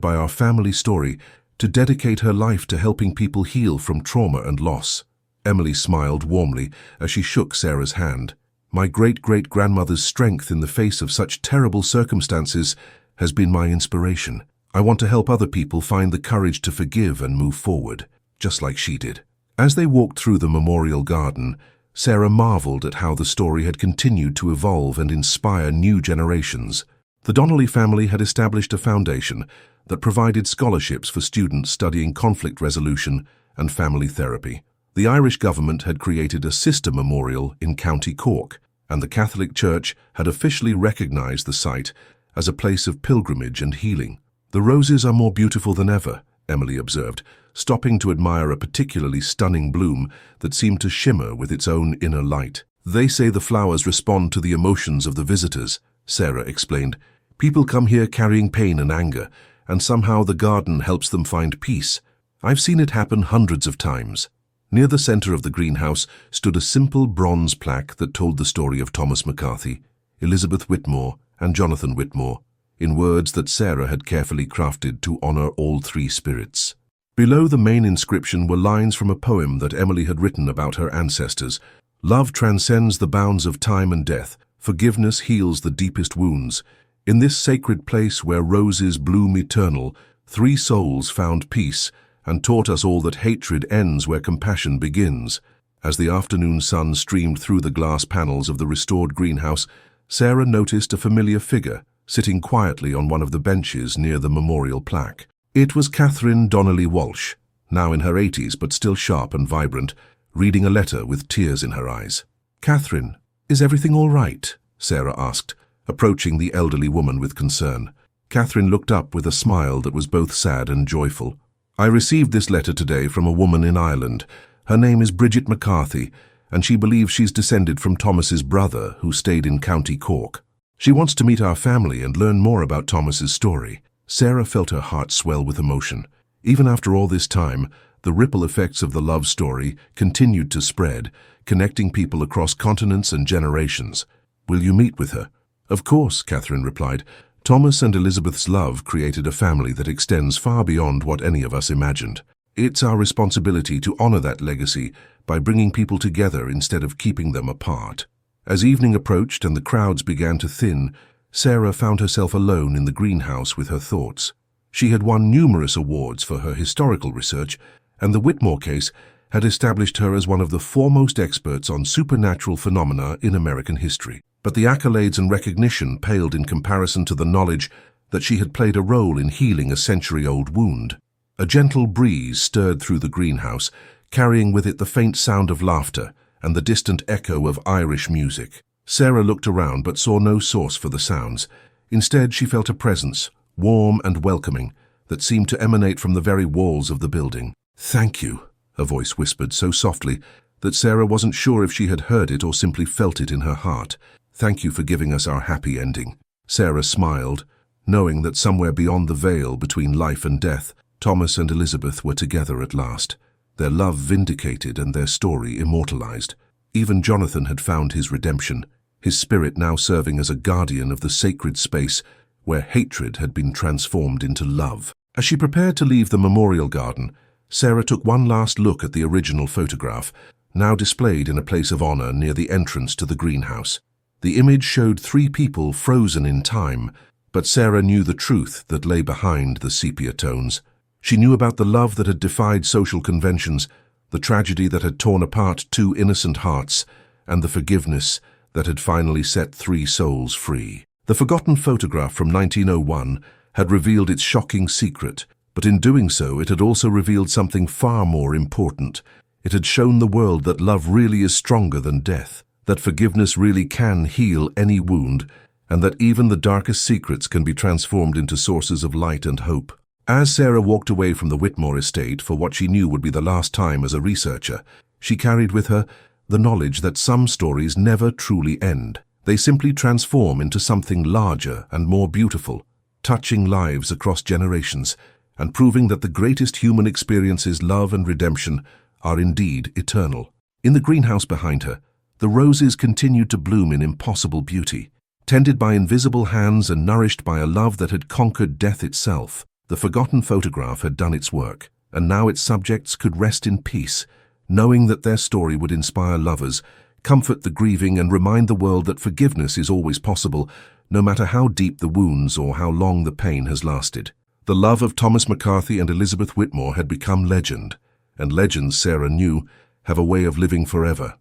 by our family story to dedicate her life to helping people heal from trauma and loss." Emily smiled warmly as she shook Sarah's hand. "My great-great-grandmother's strength in the face of such terrible circumstances has been my inspiration. I want to help other people find the courage to forgive and move forward, just like she did." As they walked through the memorial garden, Sarah marveled at how the story had continued to evolve and inspire new generations. The Donnelly family had established a foundation that provided scholarships for students studying conflict resolution and family therapy. The Irish government had created a sister memorial in County Cork, and the Catholic Church had officially recognized the site as a place of pilgrimage and healing. "The roses are more beautiful than ever," Emily observed, stopping to admire a particularly stunning bloom that seemed to shimmer with its own inner light. "They say the flowers respond to the emotions of the visitors," Sarah explained. "People come here carrying pain and anger, and somehow the garden helps them find peace. I've seen it happen hundreds of times." Near the center of the greenhouse stood a simple bronze plaque that told the story of Thomas McCarthy, Elizabeth Whitmore, and Jonathan Whitmore, in words that Sarah had carefully crafted to honor all three spirits. Below the main inscription were lines from a poem that Emily had written about her ancestors. "Love transcends the bounds of time and death. Forgiveness heals the deepest wounds. In this sacred place where roses bloom eternal, three souls found peace and taught us all that hatred ends where compassion begins." As the afternoon sun streamed through the glass panels of the restored greenhouse, Sarah noticed a familiar figure sitting quietly on one of the benches near the memorial plaque. It was Catherine Donnelly Walsh, now in her 80s but still sharp and vibrant, reading a letter with tears in her eyes. "Catherine, is everything all right?" Sarah asked, approaching the elderly woman with concern. Catherine looked up with a smile that was both sad and joyful. "I received this letter today from a woman in Ireland. Her name is Bridget McCarthy, and she believes she's descended from Thomas's brother who stayed in County Cork. She wants to meet our family and learn more about Thomas's story." Sarah felt her heart swell with emotion. Even after all this time, the ripple effects of the love story continued to spread, connecting people across continents and generations. "Will you meet with her?" "Of course," Catherine replied. "Thomas and Elizabeth's love created a family that extends far beyond what any of us imagined. It's our responsibility to honor that legacy by bringing people together instead of keeping them apart." As evening approached and the crowds began to thin, Sarah found herself alone in the greenhouse with her thoughts. She had won numerous awards for her historical research, and the Whitmore case had established her as one of the foremost experts on supernatural phenomena in American history. But the accolades and recognition paled in comparison to the knowledge that she had played a role in healing a century-old wound. A gentle breeze stirred through the greenhouse, carrying with it the faint sound of laughter and the distant echo of Irish music. Sarah looked around but saw no source for the sounds. Instead, she felt a presence, warm and welcoming, that seemed to emanate from the very walls of the building. "Thank you," a voice whispered so softly that Sarah wasn't sure if she had heard it or simply felt it in her heart. "Thank you for giving us our happy ending." Sarah smiled, knowing that somewhere beyond the veil between life and death, Thomas and Elizabeth were together at last, their love vindicated and their story immortalized. Even Jonathan had found his redemption, his spirit now serving as a guardian of the sacred space where hatred had been transformed into love. As she prepared to leave the memorial garden, Sarah took one last look at the original photograph, now displayed in a place of honor near the entrance to the greenhouse. The image showed three people frozen in time, but Sarah knew the truth that lay behind the sepia tones. She knew about the love that had defied social conventions, the tragedy that had torn apart two innocent hearts, and the forgiveness that had finally set three souls free. The forgotten photograph from 1901 had revealed its shocking secret, but in doing so it had also revealed something far more important. It had shown the world that love really is stronger than death, that forgiveness really can heal any wound, and that even the darkest secrets can be transformed into sources of light and hope. As Sarah walked away from the Whitmore estate for what she knew would be the last time as a researcher, she carried with her the knowledge that some stories never truly end. They simply transform into something larger and more beautiful, touching lives across generations, and proving that the greatest human experiences, love and redemption, are indeed eternal. In the greenhouse behind her, the roses continued to bloom in impossible beauty. Tended by invisible hands and nourished by a love that had conquered death itself, the forgotten photograph had done its work, and now its subjects could rest in peace, knowing that their story would inspire lovers, comfort the grieving, and remind the world that forgiveness is always possible, no matter how deep the wounds or how long the pain has lasted. The love of Thomas McCarthy and Elizabeth Whitmore had become legend, and legends, Sarah knew, have a way of living forever.